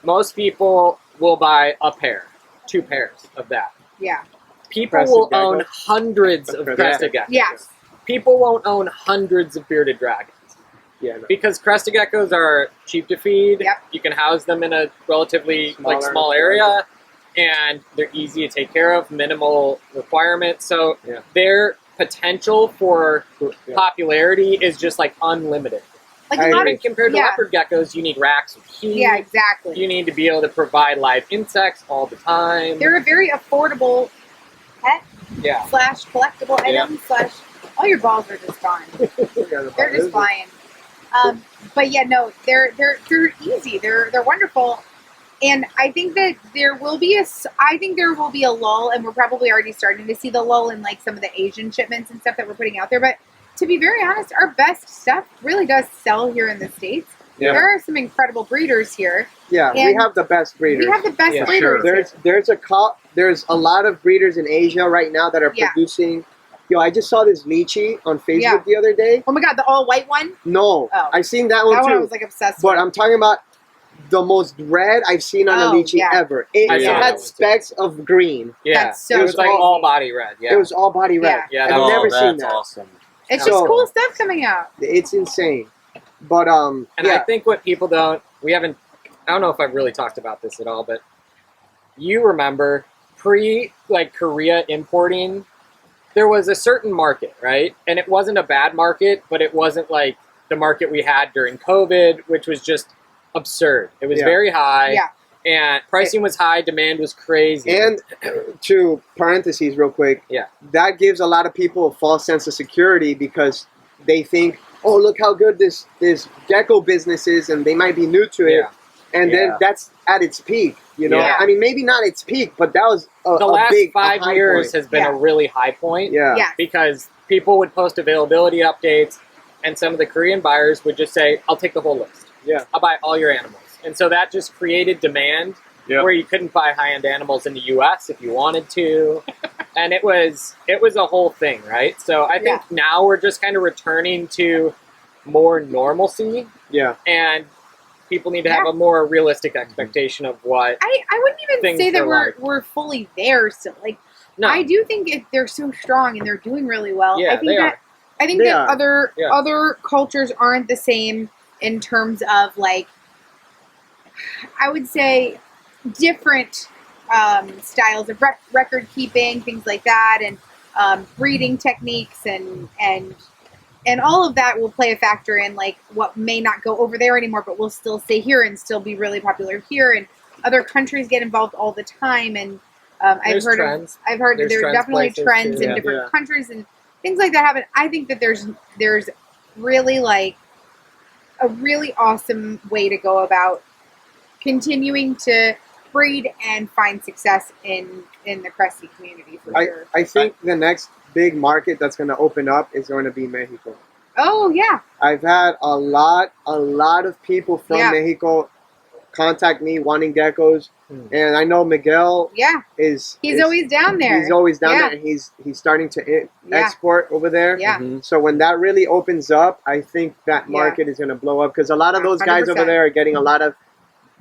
Most people will buy a pair, 2 pairs of that. Yeah. People Crested will gecko? own hundreds of crested geckos. Yes. People won't own hundreds of bearded dragons. Yeah, no. Because crested geckos are cheap to feed. Yep. You can house them in a relatively Smaller small area, and they're easy to take care of, minimal requirements. So Yeah. their potential for Yeah. popularity is just like unlimited. Like I a lot agree. of Compared to Yeah. leopard geckos, you need racks of heat. Yeah, exactly. You need to be able to provide live insects all the time. They're a very affordable pet yeah. / collectible Yeah. item / all your balls are just gone. They're just flying. But yeah, no, they're easy. They're wonderful, and I think that there will be a lull, and we're probably already starting to see the lull in like some of the Asian shipments and stuff that we're putting out there. But to be very honest, our best stuff really does sell here in the States. Yeah. There are some incredible breeders here. Yeah, we And have the best breeders. We have the best Yeah, breeders. sure. Here. There's a lot of breeders in Asia right now that are Yeah. producing. Yo, I just saw this lychee on Facebook Yeah. the other day. Oh my God, the all white one. No, Oh. I've seen that one That too. one I was like obsessed But with. I'm talking about the most red I've seen on a Oh, lychee yeah. ever. It, I it saw that had one too. specks of green. Yeah. That's so it was like crazy. all body red. Yeah. It was all body red. Yeah. Yeah, I've that was- never seen that's that. awesome. It's So- just cool stuff coming out. It's insane. But And I yeah, think what people I don't know if I've really talked about this at all, but you remember like Korea importing, there was a certain market, right? And it wasn't a bad market, but it wasn't like the market we had during COVID, which was just absurd. It was Yeah. very high. Yeah. And pricing was high, demand was crazy. and to parentheses real quick. Yeah. That gives a lot of people a false sense of security because they think, oh, look how good this gecko business is, and they might be new to it. Yeah. And then Yeah. that's at its peak, you know? Yeah. I mean, maybe not its peak, but that was the last a 5 high years point. has been Yeah. a really high point. Yeah. Yeah. Because people would post availability updates, and some of the Korean buyers would just say, I'll take the whole list. Yeah. I'll buy all your animals. And so that just created demand Yep. where you couldn't buy high-end animals in the U.S. if you wanted to. And it was a whole thing, right? So I think now we're just kind of returning to more normalcy, Yeah. and people need to have a more realistic expectation of what. I wouldn't even Things say that are like- we're fully there still. Like No, I do think they're so strong and they're doing really well. Yeah, I think they that are. I think They that are. other cultures aren't the same in terms of like I would say different styles of record keeping, things like that, and breeding techniques and and all of that will play a factor in like what may not go over there anymore, but will still stay here and still be really popular here. And other countries get involved all the time. And I've heard there's definitely trends in different countries and things like that happen. I think that there's really like a really awesome way to go about continuing to breed and find success in the Cresty community for sure. I think the next big market that's going to open up is going to be Mexico. Oh yeah. I've had a lot of people from Mexico contact me wanting geckos, and I know Miguel. Yeah. He's always down there. He's always down there, and he's starting to export over there. Yeah. So when that really opens up, I think that market is going to blow up because a lot of those guys 100%. over there are getting a lot of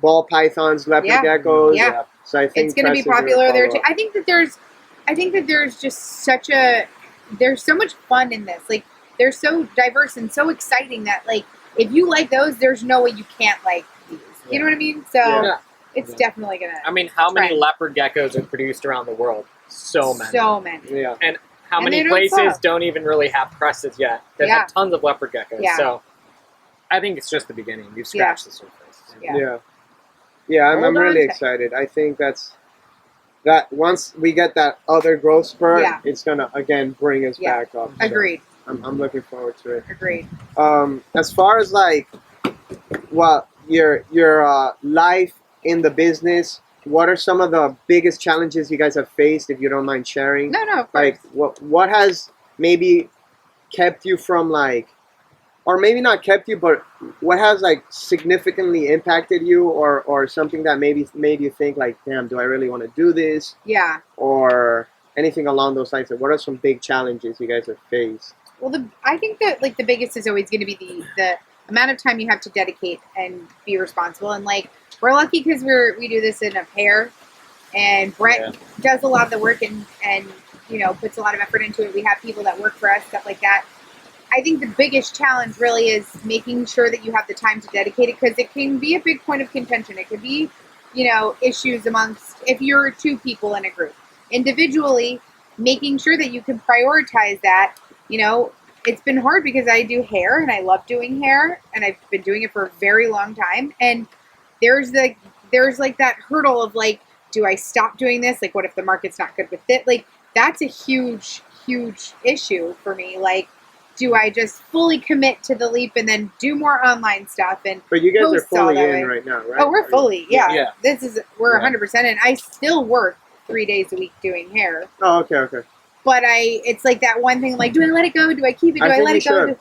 ball pythons, leopard geckos. Yeah. So I think it's going to be popular there too. I think that there's just there's so much fun in this. Like they're so diverse and so exciting that like if you like those, there's no way you can't like these. You know what I mean? So it's definitely gonna. I mean, how many leopard geckos are produced around the world? So many. So many. Yeah. And how many places don't even really have crested yet? That have tons of leopard geckos. Yeah. So I think it's just the beginning. You've scratched the surface. I'm really excited. I think that once we get that other growth spurt, it's gonna again bring us back up. So Agreed. I'm looking forward to it. Agreed. As far as like your life in the business, what are some of the biggest challenges you guys have faced, if you don't mind sharing? No, of course. Like what has maybe kept you from like, or maybe not kept you, but what has like significantly impacted you, or something that maybe made you think like, damn, do I really want to do this? Yeah. Or anything along those lines. What are some big challenges you guys have faced? Well, I think that like the biggest is always going to be the amount of time you have to dedicate and be responsible. And like we're lucky because we do this in a pair, and Brett does a lot of the work and puts a lot of effort into it. We have people that work for us, stuff like that. I think the biggest challenge really is making sure that you have the time to dedicate it, because it can be a big point of contention. It could be, issues amongst, if you're two people in a group. Individually, making sure that you can prioritize that, it's been hard because I do hair and I love doing hair and I've been doing it for a very long time. And there's like that hurdle of like, do I stop doing this? Like, what if the market's not good with it? Like, that's a huge, huge issue for me. Like, do I just fully commit to the leap and then do more online stuff? But you guys are fully in right now, right? Oh, we're fully, yeah. We're 100% in. I still work 3 days a week doing hair. Oh, okay. But it's like that one thing, like, do I let it go? Do I keep it? Do I let it go?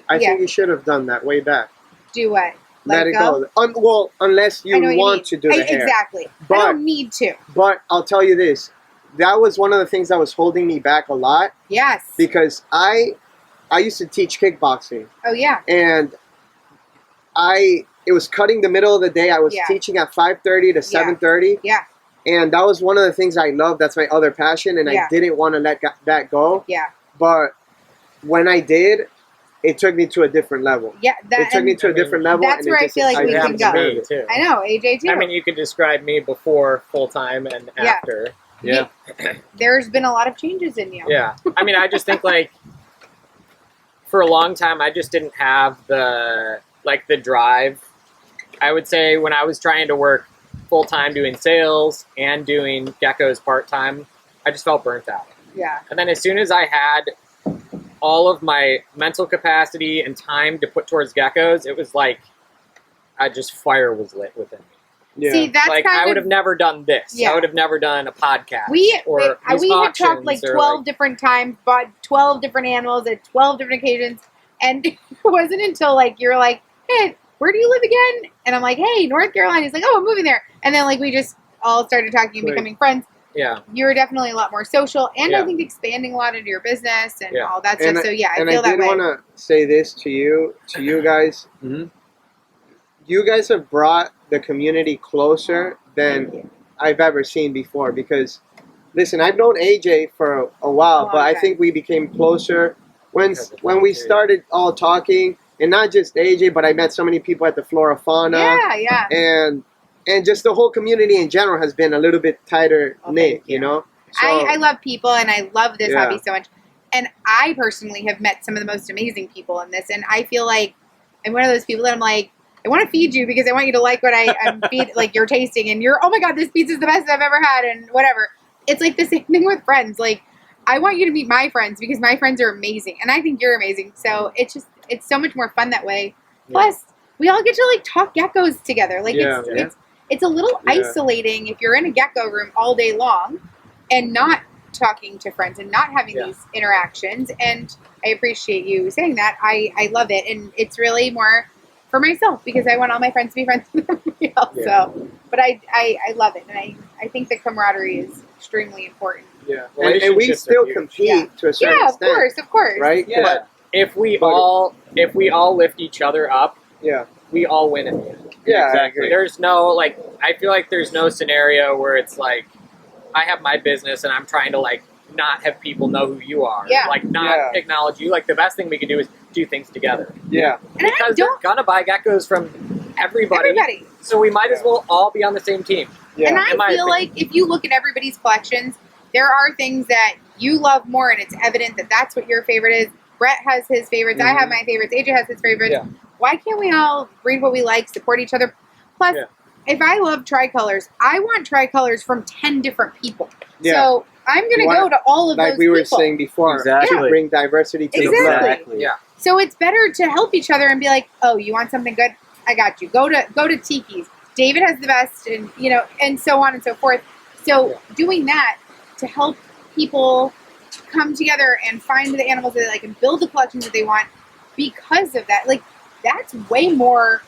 I think you should have done that way back. Do what? Let it go? Well, unless you want to do the hair. Exactly. But, I don't need to. But I'll tell you this. That was one of the things that was holding me back a lot. Yes. Because I used to teach kickboxing. Oh, yeah. And it was cutting the middle of the day. I was teaching at 5:30 to 7:30. Yeah. And that was one of the things I love. That's my other passion. And I didn't want to let that go. Yeah. But when I did, it took me to a different level. Yeah. It took me to a different level. That's where I feel like we can go. Me too. I know, AJ too. I mean, you could describe me before full-time and after. Yeah. There's been a lot of changes in you. Yeah. I mean, I just think like, for a long time, I just didn't have the drive. I would say when I was trying to work full-time doing sales and doing geckos part-time, I just felt burnt out. Yeah. And then as soon as I had all of my mental capacity and time to put towards geckos, it was like fire was lit within me. Yeah. See, that's like I would have never done this. Yeah. I would have never done a podcast. We have talked like 12 different times, bought 12 different animals at 12 different occasions, and it wasn't until like you're like, hey, where do you live again? And I'm like, hey, North Carolina. He's like, oh, I'm moving there. And then like we just all started talking and becoming friends. Yeah. You were definitely a lot more social, and I think expanding a lot into your business and all that stuff. So yeah, I feel that way. And I did want to say this to you guys. Mm-hmm. You guys have brought the community closer than I've ever seen before. Because, listen, I've known AJ for a while, but I think we became closer when we started all talking, and not just AJ, but I met so many people at the Flora and Fauna. Yeah. And just the whole community in general has been a little bit tighter knit, you know? So, I love people, and I love this hobby so much. And I personally have met some of the most amazing people in this, and I feel like I'm one of those people that I'm like, I want to feed you because I want you to like what I'm like you're tasting, and you're, oh my god, this pizza's the best I've ever had, and whatever. It's like the same thing with friends. Like, I want you to meet my friends because my friends are amazing, and I think you're amazing. So it's so much more fun that way. Plus, we all get to like talk geckos together. Like it's a little isolating if you're in a gecko room all day long and not talking to friends and not having these interactions. And I appreciate you saying that. I love it, and it's really more for myself because I want all my friends to be friends with everybody else. So, but I love it, and I think the camaraderie is extremely important. Yeah, and we still compete to a certain extent. Of course, right? Yeah, but if we all lift each other up, we all win in the end. Yeah, exactly. There's no like, I feel like there's no scenario where it's like, I have my business and I'm trying to like not have people know who you are, like not acknowledge you. Like the best thing we can do is do things together. Yeah, and because they're gonna buy geckos from everybody. So we might as well all be on the same team. Yeah. And I feel like if you look at everybody's collections, there are things that you love more, and it's evident that that's what your favorite is. Brett has his favorites. I have my favorites. AJ has his favorites. Yeah. Why can't we all breed what we like, support each other? Plus, if I love tricolors, I want tricolors from 10 different people. Yeah. So I'm going to go to all of those people. Like we were saying before, to bring diversity to the blood. Exactly. Yeah. So it's better to help each other and be like, oh, you want something good? I got you. Go to Tiki's. David has the best, and and so on and so forth. So doing that to help people come together and find the animals that they like and build the collections that they want because of that, like that's way more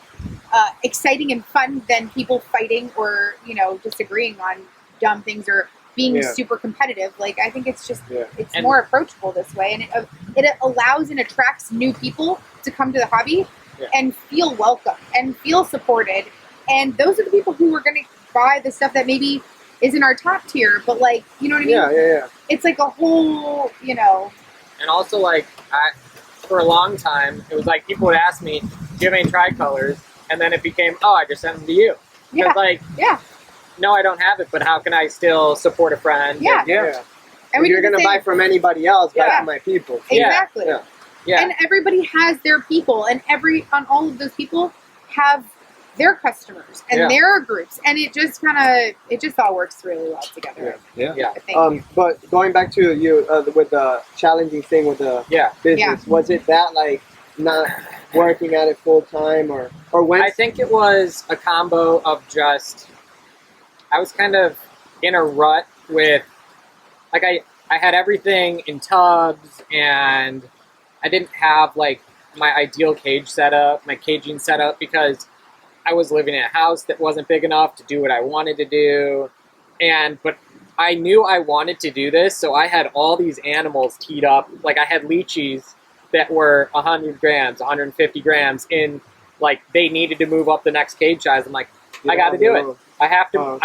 exciting and fun than people fighting or disagreeing on dumb things or being super competitive. Like I think it's just it's more approachable this way, and it allows and attracts new people to come to the hobby and feel welcome and feel supported. And those are the people who are going to buy the stuff that maybe isn't our top tier, but like, you know what I mean? Yeah. It's like a whole, And also like, for a long time, it was like people would ask me, do you have any tricolors? And then it became, oh, I just sent them to you. Yeah. Like, no, I don't have it, but how can I still support a friend? Yeah. And if you're going to buy from anybody else, buy from my people. Exactly. Yeah. And everybody has their people, and on all of those people have their customers and their groups, and it just all works really well together. Yeah. I think. But going back to you with the challenging thing with the business, was it that like not working at it full time or when? I think it was a combo of just I was kind of in a rut with like I had everything in tubs, and I didn't have like my ideal cage setup, my caging setup, because I was living in a house that wasn't big enough to do what I wanted to do. But I knew I wanted to do this, so I had all these animals teed up. Like I had leechies that were 100 grams, 150 grams in, like they needed to move up the next cage size. I'm like, I got to do it. I have to,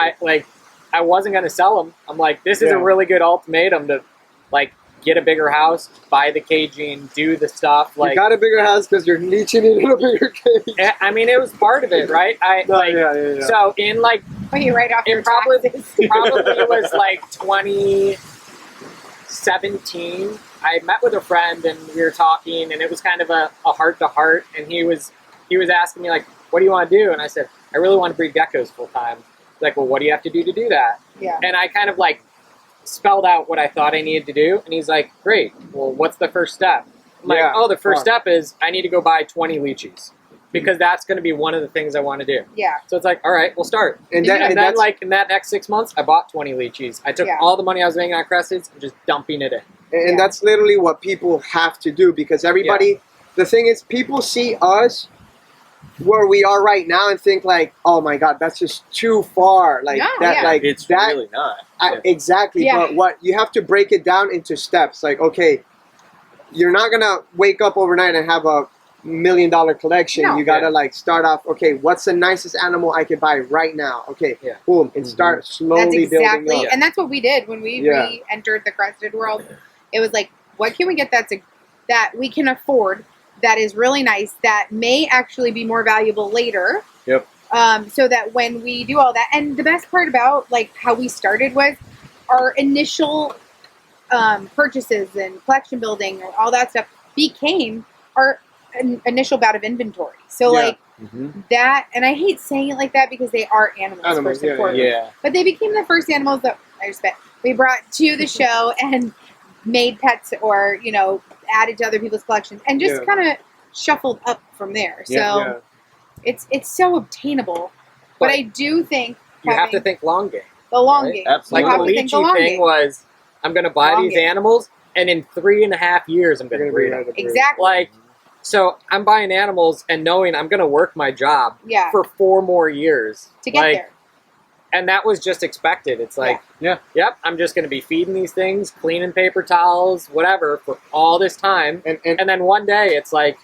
I wasn't going to sell them. I'm like, this is a really good ultimatum to like get a bigger house, buy the caging, do the stuff. Like, you got a bigger house because you're leeching it in a bigger cage. I mean, it was part of it, right? So in like, you right off your probably it was like 2017. I met with a friend and we were talking, and it was kind of a heart to heart. And he was asking me like, "What do you want to do?" And I said, "I really want to breed geckos full time." Like, well, what do you have to do that? Yeah. And I kind of like spelled out what I thought I needed to do, and he's like, great, well, what's the first step? I'm like, the first step is I need to go buy 20 leechies, because that's going to be one of the things I want to do. Yeah. So it's like, all right, we'll start. And then like in that next 6 months, I bought 20 leechies. I took all the money I was making on Cresteds and just dumping it in. And that's literally what people have to do, because everybody, the thing is, people see us where we are right now and think like, oh my God, that's just too far. Like like it's really not. Exactly. But what you have to break it down into steps. Like, okay, you're not gonna wake up overnight and have a $1 million collection. No. You gotta like start off. Okay, what's the nicest animal I can buy right now? Okay, boom, and start slowly building up. And that's what we did when we re-entered the Crested world. It was like, what can we get that we can afford? That is really nice, that may actually be more valuable later. Yep. So that when we do all that, and the best part about like how we started was our initial purchases and collection building and all that stuff became our initial bout of inventory. So like that, and I hate saying it like that because they are animals first and foremost. But they became the first animals that we brought to the show and made pets or, you know, added to other people's collections and just kind of shuffled up from there. So it's so obtainable. But I do think you have to think long game. The long game. Absolutely. Like the Lychee thing was, I'm going to buy these animals, and in 3.5 years, I'm going to breed them. Exactly. Like, so I'm buying animals and knowing I'm going to work my job for 4 more years to get there. And that was just expected. It's like, yep, I'm just going to be feeding these things, cleaning paper towels, whatever, for all this time. And then one day it's like,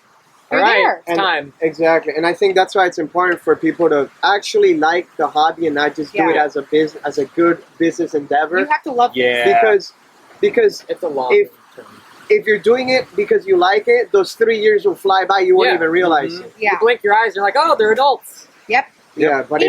all right, it's time. Exactly. And I think that's why it's important for people to actually like the hobby and not just do it as a business, as a good business endeavor. You have to love it. Because it's a long term. If you're doing it because you like it, those 3 years will fly by. You won't even realize it. Yeah. You blink your eyes, you're like, oh, they're adults. Yep. Yeah, but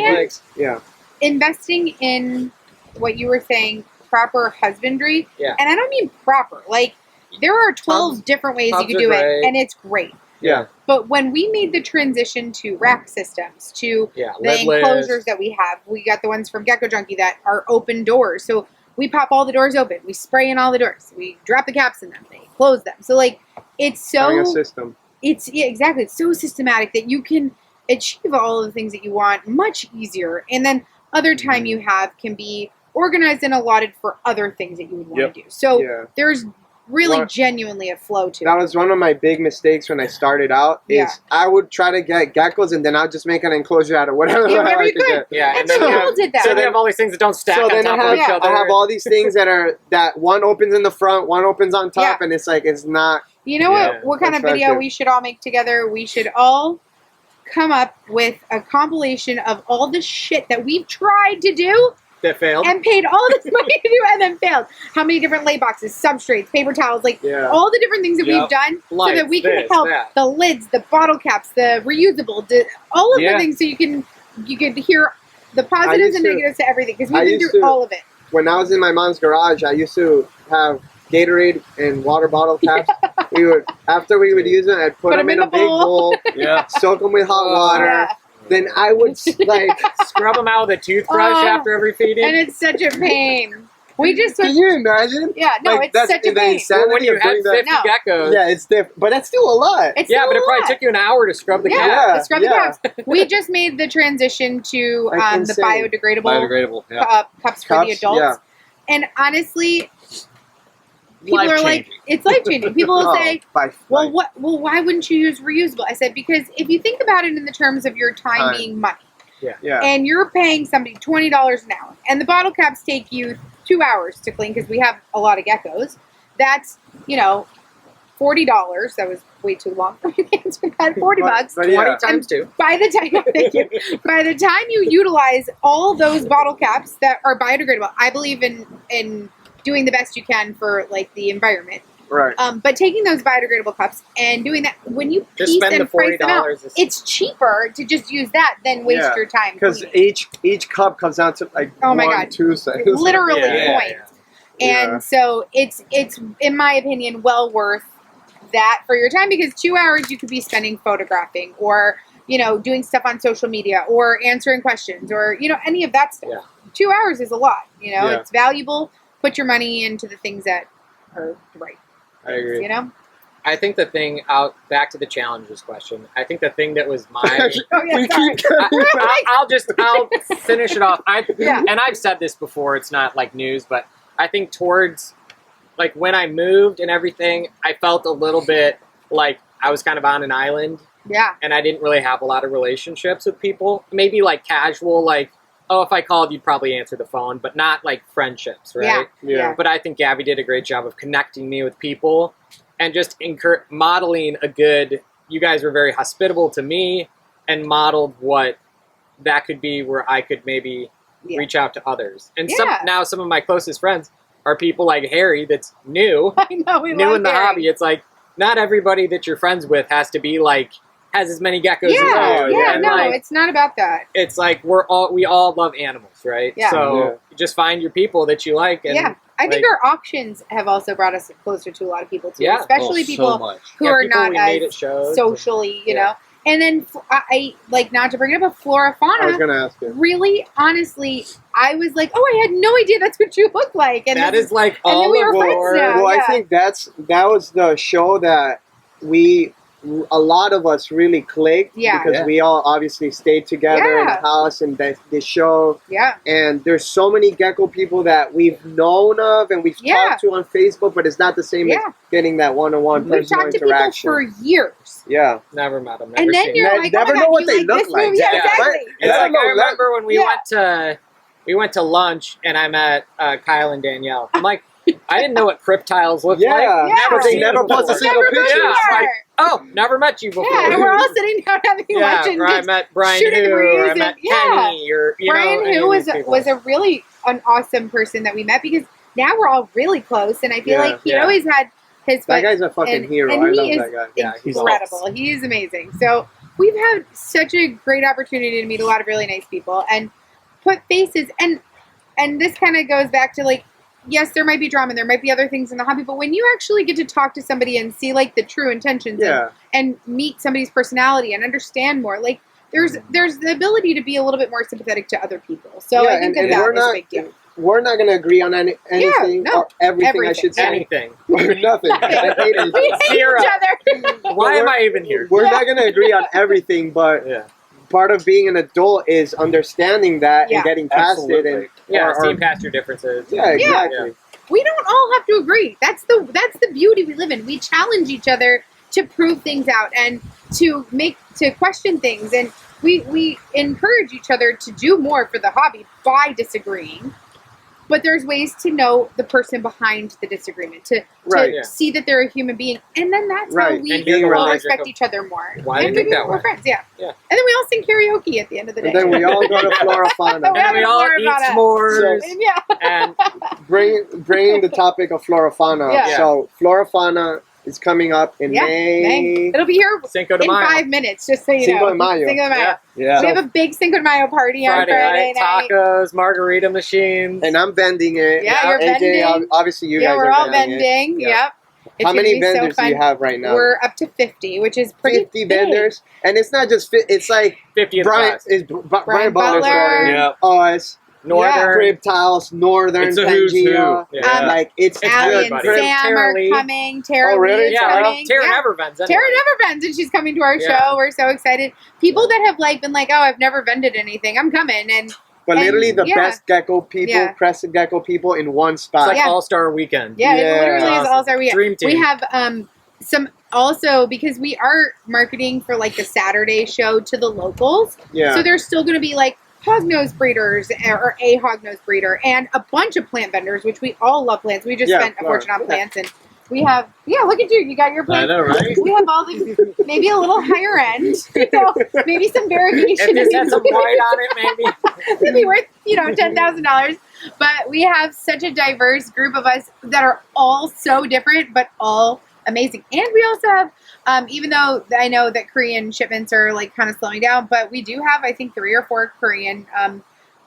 investing in what you were saying, proper husbandry. Yeah. And I don't mean proper. Like, there are 12 different ways you could do it, and it's great. Yeah. But when we made the transition to rack systems, to the enclosures that we have, we got the ones from Gecko Junkie that are open doors. So we pop all the doors open. We spray in all the doors. We drop the caps in them. They close them. So, like, it's so... Having a system. Exactly. It's so systematic that you can achieve all of the things that you want much easier. And then other time you have can be organized and allotted for other things that you would want to do. So there's really genuinely a flow to it. That was one of my big mistakes when I started out. Is I would try to get geckos and then I'll just make an enclosure out of whatever whatever you could. Get. Yeah, and then people did that. So they have all these things that don't stack on top of each other. I have all these things that one opens in the front, one opens on top, and it's like it's not. You know what kind of video we should all make together? We should all come up with a compilation of all the shit that we've tried to do that failed and paid all this money to do and then failed. How many different lay boxes, substrates, paper towels, like all the different things that we've done so that we can help the lids, the bottle caps, the reusable, all of the things so you can hear the positives and negatives to everything because we've been through all of it. When I was in my mom's garage, I used to have Gatorade and water bottle caps. After we would use them, I'd put them in a big bowl, soak them with hot water. Then I would like scrub them out with a toothbrush after every feeding. And it's such a pain. We just can you imagine? Yeah, no, like, it's such a pain. Well, when you have 50 geckos, it's different, but that's still a lot. But it probably took you an hour to scrub the cap. To scrub the caps. We just made the transition to the biodegradable cups for the adults, and honestly. People are like, it's life changing. People will say, well, why wouldn't you use reusable? I said, because if you think about it in the terms of your time being money, and you're paying somebody $20 an hour, and the bottle caps take you 2 hours to clean because we have a lot of geckos, that's, $40. That was way too long for me to answer that. $40. 20 times 2. By the time, thank you. By the time you utilize all those bottle caps that are biodegradable, I believe in doing the best you can for like the environment. Right. But taking those biodegradable cups and doing that, when you just piece and price them out, it's cheaper to just use that than waste your time. Because each cup comes down to like 2 cents. Literally points. And so it's in my opinion well worth that for your time because 2 hours you could be spending photographing or doing stuff on social media or answering questions or any of that stuff. 2 hours is a lot. It's valuable. Put your money into the things that are right. I agree. I think the thing back to the challenges question. I think the thing that was my I'll finish it off. And I've said this before, it's not like news, but I think towards like when I moved and everything, I felt a little bit like I was kind of on an island. Yeah. And I didn't really have a lot of relationships with people. Maybe like casual, like if I called, you'd probably answer the phone, but not like friendships, right? Yeah. But I think Gabby did a great job of connecting me with people and just modeling you guys were very hospitable to me and modeled what that could be where I could maybe reach out to others. And now some of my closest friends are people like Harry that's new. I know, new in the hobby. It's like, not everybody that you're friends with has to be like, has as many geckos as you. It's not about that. It's like we all love animals, right? Yeah. So just find your people that you like. And I think our auctions have also brought us closer to a lot of people too, especially people who are not as socially, you know. And then I like, not to bring it up, but Flora Fauna. I was gonna ask you. Really, honestly, I was like, oh, I had no idea that's what you look like. And that is like all of Well, I think that was the show that a lot of us really clicked because we all obviously stayed together in the house and the show. Yeah. And there's so many gecko people that we've known of and we've talked to on Facebook, but it's not the same as getting that one-on-one personal interaction. We've talked to people for years. Yeah. Never met them. And then you're like, never know what they look like. Yeah, exactly. It's like, I remember when we went to lunch and I met Kyle and Danielle. I'm like, I didn't know what cryptiles looked like. They never post a single picture. Like, oh, never met you before. Yeah, and we're all sitting down having lunch and I met Brian Hu, or I met Kenny, or Brian Hu was a really an awesome person that we met because now we're all really close, and I feel like he always had his. That guy's a fucking hero. And I he love that guy. Yeah, he's incredible. He is amazing. So we've had such a great opportunity to meet a lot of really nice people and put faces, and this kind of goes back to like. Yes, there might be drama, there might be other things in the hobby, but when you actually get to talk to somebody and see like the true intentions and meet somebody's personality and understand more, like there's the ability to be a little bit more sympathetic to other people. So I think that is a big deal. We're not going to agree on anything or everything, I should say. Anything. Or nothing. I hate it. We hate each other. Why am I even here? We're not going to agree on everything, but part of being an adult is understanding that and getting past it. And seeing past your differences. Yeah, exactly. Yeah. We don't all have to agree. That's the beauty we live in. We challenge each other to prove things out and to question things, and we encourage each other to do more for the hobby by disagreeing. But there's ways to know the person behind the disagreement, to see that they're a human being, and then that's how we all respect each other more. Why and do you think that we're friends, And then we all sing karaoke at the end of the day. And then we all go to Flora Fauna. And then we all eat s'mores. And bringing the topic of Flora Fauna. So Flora Fauna is coming up in May. It'll be here Cinco de Mayo. 5 minutes, just so you know. Cinco de Mayo. Yeah. We have a big Cinco de Mayo party on Friday night. Tacos, margarita machines. And I'm vending it. Yeah, you're vending. AJ, obviously you guys we're are all vending. Yep. How many vendors do you have right now? We're up to 50, which is pretty 50 vendors? And it's not just, it's like 50 Brian Butler, us. Northern reptiles, Northern, Pangea. Like it's Allie and Sam are coming. Tara really? coming. Tara never vends. Tara never vends, and she's coming to our show. We're so excited. People that have like been like, oh, I've never vended anything. I'm coming, but literally the best gecko people, Crested Gecko people in one spot. It's like All-Star Weekend. Yeah, it literally is All-Star Weekend. Dream team. We have some also because we are marketing for like the Saturday show to the locals. Yeah. So there's still going to be like hognose breeders or a hognose breeder and a bunch of plant vendors, which we all love plants. We just spent a fortune on plants, and we have look at you got your plants. I know, right? We have all these, maybe a little higher end, maybe some variegation. If this had some white on it, maybe it'd be worth $10,000. But we have such a diverse group of us that are all so different, but all amazing. And we also have even though I know that Korean shipments are like kind of slowing down, but we do have, I think, 3 or 4 Korean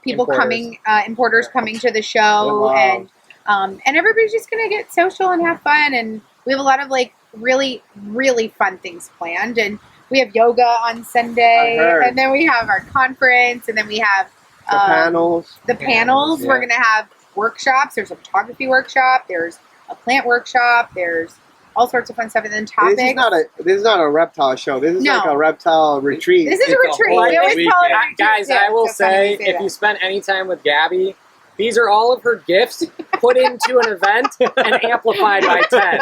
people coming, importers coming to the show, and everybody's just gonna get social and have fun. And we have a lot of like really, really fun things planned. And we have yoga on Sunday, and then we have our conference, and then we have the panels. Yeah. We're gonna have workshops. There's a photography workshop. There's a plant workshop. There's all sorts of fun stuff, and then topics. This is not a reptile show. This is like a reptile retreat. This is a retreat. We always call it a retreat. Guys, I will say, if you spend any time with Gabby, these are all of her gifts put into an event and amplified by 10.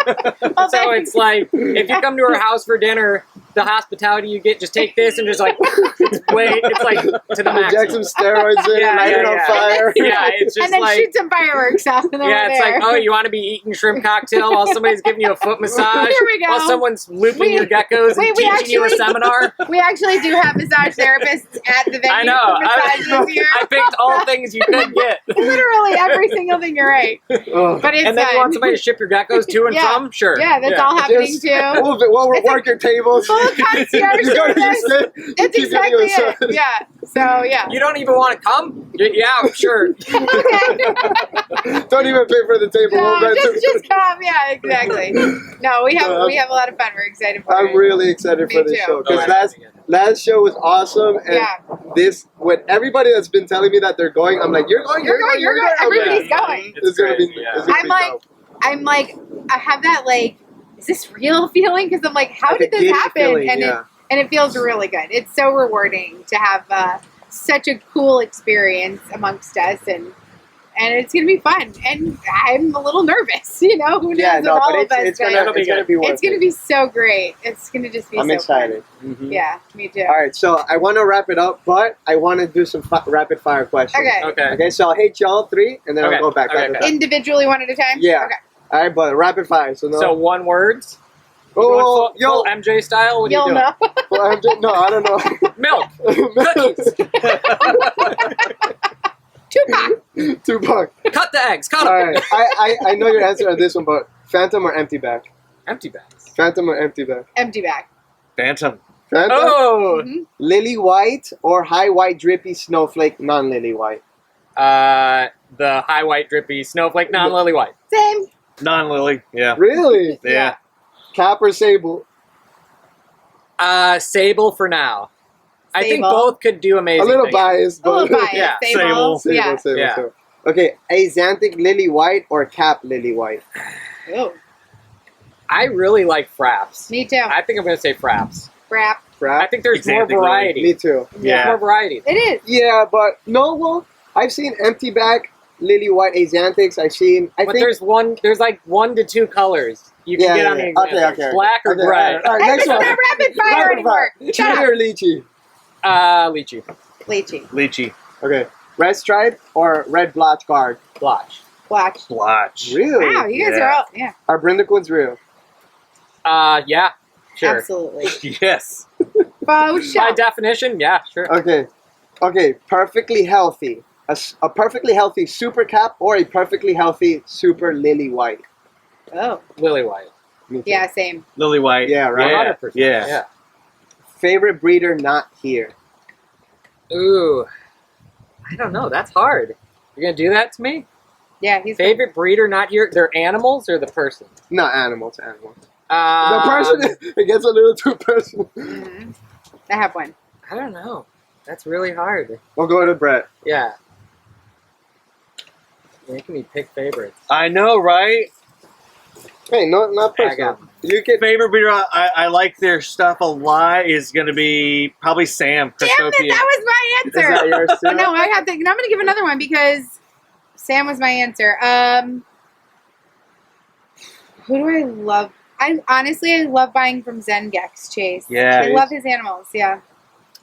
So it's like, if you come to her house for dinner, the hospitality you get, just take this and just like, it's like to the max. Inject some steroids in, light it on fire. Yeah, it's just and then like, shoot some fireworks off. It's like, oh, you want to be eating shrimp cocktail while somebody's giving you a foot massage? Here we go. While someone's looping your geckos and teaching you a seminar? We actually do have massage therapists at the venue. I know. I picked all things you could get. Literally every single thing, you're right. But it's and then you want somebody to ship your geckos to and from? Sure. Yeah, that's all happening too. We'll work your tables. full concierge You go to your service. sit, you That's keep getting exactly your it. Yeah. So yeah. You don't even want to come? Yeah, sure. Okay. Don't even pay for the table. No, We'll rent it. just come. Yeah, exactly. No, we have a lot of fun. We're excited for it. I'm really excited Me for this too. show Oh, because yeah. last show was awesome, and Yeah. this with everybody that's been telling me that they're going, I'm like, you're going. You're going. Everybody's going. It's gonna be. crazy, yeah. It's gonna I'm be like, dope. I'm like, I have that like, is this real feeling? Because I'm like, how Like did a this giddy happen? feeling, And yeah. it feels really good. It's so rewarding to have such a cool experience amongst us, and it's gonna be fun. And I'm a little nervous, you know. Who knows Yeah, with no, all but of us, it's gonna be worth it's gonna it. be so great. It's gonna just be. I'm so excited. Fun. Yeah, me too. All right, so I want to wrap it up, but I want to do some rapid fire questions. Okay. Okay. Okay, so I'll hit y'all 3, and then Okay, I'll go back. okay, after okay. that. Individually, one at a time. Yeah. Okay. All right, but rapid fire. So no. So one words. You oh, going full MJ style? What are you You'll doing? know. well, no, I don't know. Milk. Cookies. Tupac. Tupac. Cut the eggs. Cut them. All right, I know your answer on this one, but phantom or empty bag? Empty bags. Phantom or empty bag? Empty bag. Phantom. Phantom. Oh. Mhm. Lily white or high white drippy snowflake non-lily white? The high white drippy snowflake non-lily white. Same. Non-lily. Yeah. Really? Yeah. Cap or sable? Sable for now. I think Sable. both could do amazing A little things. biased, A but little biased. Yeah, Sable. sable. Yeah. Yeah. Okay, axanthic lily white or cap lily white? Oh, I really like fraps. me too. I think I'm going to say fraps. Frap. I Frap? think there's more Exactly. variety. Me too. There's more variety. It is. Yeah, but no, well, I've seen empty bag lily white axanthics. I've seen, I But think. there's like 1 to 2 colors you can get on the examples. Okay. Black or Okay, gray. All right, Hey, next this is one. not rapid fire Rapid anymore. fire. Shut Cherry up. or lychee? Lychee. Lychee. Lychee. Okay, red stripe or red blotch guard? Blotch. Black. Blotch. Really? Wow, you guys Yeah. are all, yeah, Are Brindlequins real? Yeah. Sure. absolutely. Yes. Faux By show. definition, yeah, sure. Okay, perfectly healthy. A perfectly healthy super cap or a perfectly healthy super lily white? Oh, Lily white. Me too. yeah, same. Lily white. Yeah, right. Yeah. 100%. Yeah. Yeah. Favorite breeder not here? Ooh. I don't know. That's hard. You're going to do that to me? Yeah, he's Favorite breeder not here? They're animals or the person? Not animals, animals. The Um, person, it gets a little too personal. Mhm. I have one. I don't know. That's really hard. We'll go to Brett. Yeah. You're making me pick favorites. I know, right? Hey, not I personal. got You can. Favorite breeder I like their stuff a lot is going to be probably Sam. Damn it, Christopia. that was my Is that answer. yours too? No, I have to. I'm going to give another one because Sam was my answer. Who do I love? I love buying from Zen Gex Chase. Yeah. I love his animals. Yeah.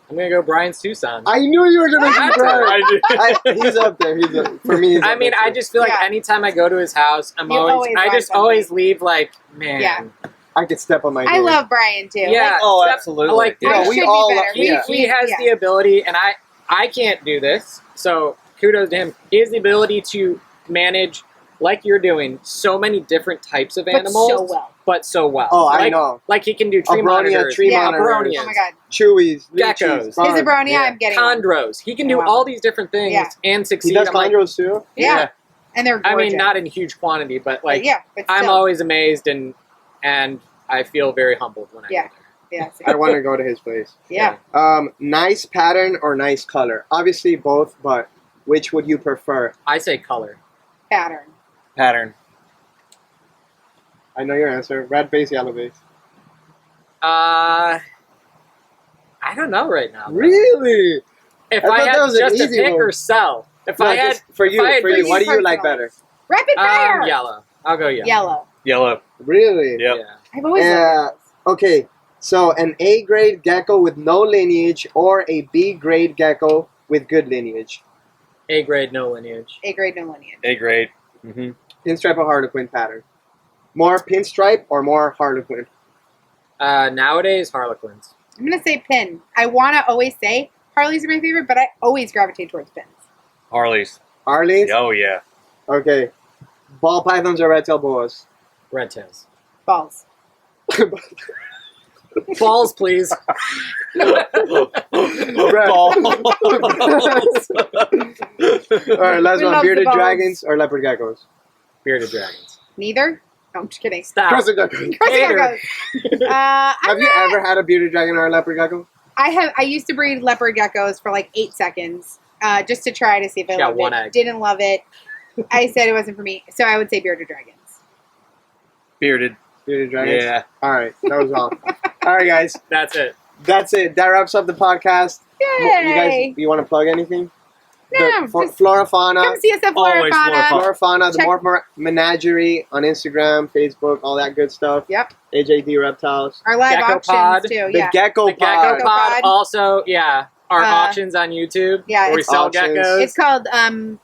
I'm going to go Brian Susan. I knew you were gonna I do Brett. I do. He's up there. He's up. For me, he's I up mean, there I too. just feel like Yeah. anytime I go to his house, You always I buy just something. always leave like, man. Yeah. I could step on my. I game. love Brian too. Yeah. Like, Oh, Steph- absolutely. Like, Yeah, I we should all be better. love- he, yeah. he has yeah. the ability, and I can't do this, so kudos to him. He has the ability to manage, like you're doing, so many different types of but animals, so well. but so well. Oh, I like, know. Like he can do tree Abronia, monitors, tree Yeah. monitors, Abronians, Oh my god. chewies, Geckos. lychees, His bugs. Abronia, Yeah. I'm getting one. chondros. He can do Wow. all these different things Yeah. and succeed. He does I'm like, chondros too. Yeah. And they're I gorgeous. mean, not in huge quantity, but like yeah, but still. I'm always amazed and I feel very humbled when I Yeah. go there. Yeah. I want to go to his place. Yeah. Nice pattern or nice color? Obviously both, but which would you prefer? I say color. Pattern. Pattern. I know your answer. Red base, yellow base. I don't know right now. Really? If I I, thought that had was an just to easy pick one. or sell, if No, I had just for you, I had for you. to What do you personally. like better? Rapid fire. yellow. I'll go yellow. Yellow. Yellow. Really? Yep. Yeah. I've always Yeah. loved Okay, so an A grade gecko with no lineage or a B grade gecko with good lineage. A grade, no lineage. A grade, no lineage. A grade. Mm-hmm. Pinstripe or harlequin pattern? More pinstripe or more harlequin? Nowadays, Harlequins. I'm gonna say pin. I wanna always say Harleys are my favorite, but I always gravitate towards pins. Harleys. Harleys? Oh, yeah. Okay. Ball pythons or red tail boas? Red tails. Balls. Balls, please. Brett. All right, last We one. love Bearded the balls. dragons or leopard geckos? Bearded dragons. Neither? No, I'm just kidding. Stop. Crested geckos. Hater. Have you ever had a bearded dragon or a leopard gecko? I used to breed leopard geckos for like 8 seconds, just to try to see if I Got loved one it. egg. Didn't love it. I said it wasn't for me, so I would say bearded dragons. Bearded. Bearded dragons? Yeah. All right, that was all. All right, guys. That's it. That's it. That wraps up the podcast. Yay! You want to plug anything? No, just Flora Fauna. come see us at Flora and Always Fauna. Flora Flora Fauna, the Check- MorphMenagerie on Instagram, Facebook, all that good stuff. Yep. AJD Reptiles. Our live Gecko auctions pod. too. The Yeah. Gecko The Gecko Pod. Pod Pod. also, our Uh, auctions on YouTube. Yeah, where we it's- sell Auctions. geckos. It's called Auctions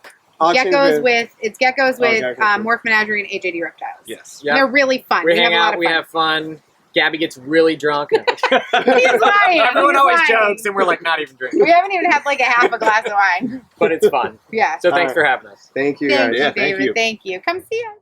geckos with Geckos. MorphMenagerie and AJDReptiles. Yes. Yep. They're really fun. We have hang a lot out, of we fun. have fun. Gabby gets really drunk. He's lying. Everyone He's always lying. jokes, and we're like not even drinking. We haven't even had like a half a glass of wine. But it's fun. Yeah. So thanks for having us. Thank you, Thank guys. you, Yeah, thank David. you. Thank you. Come see us.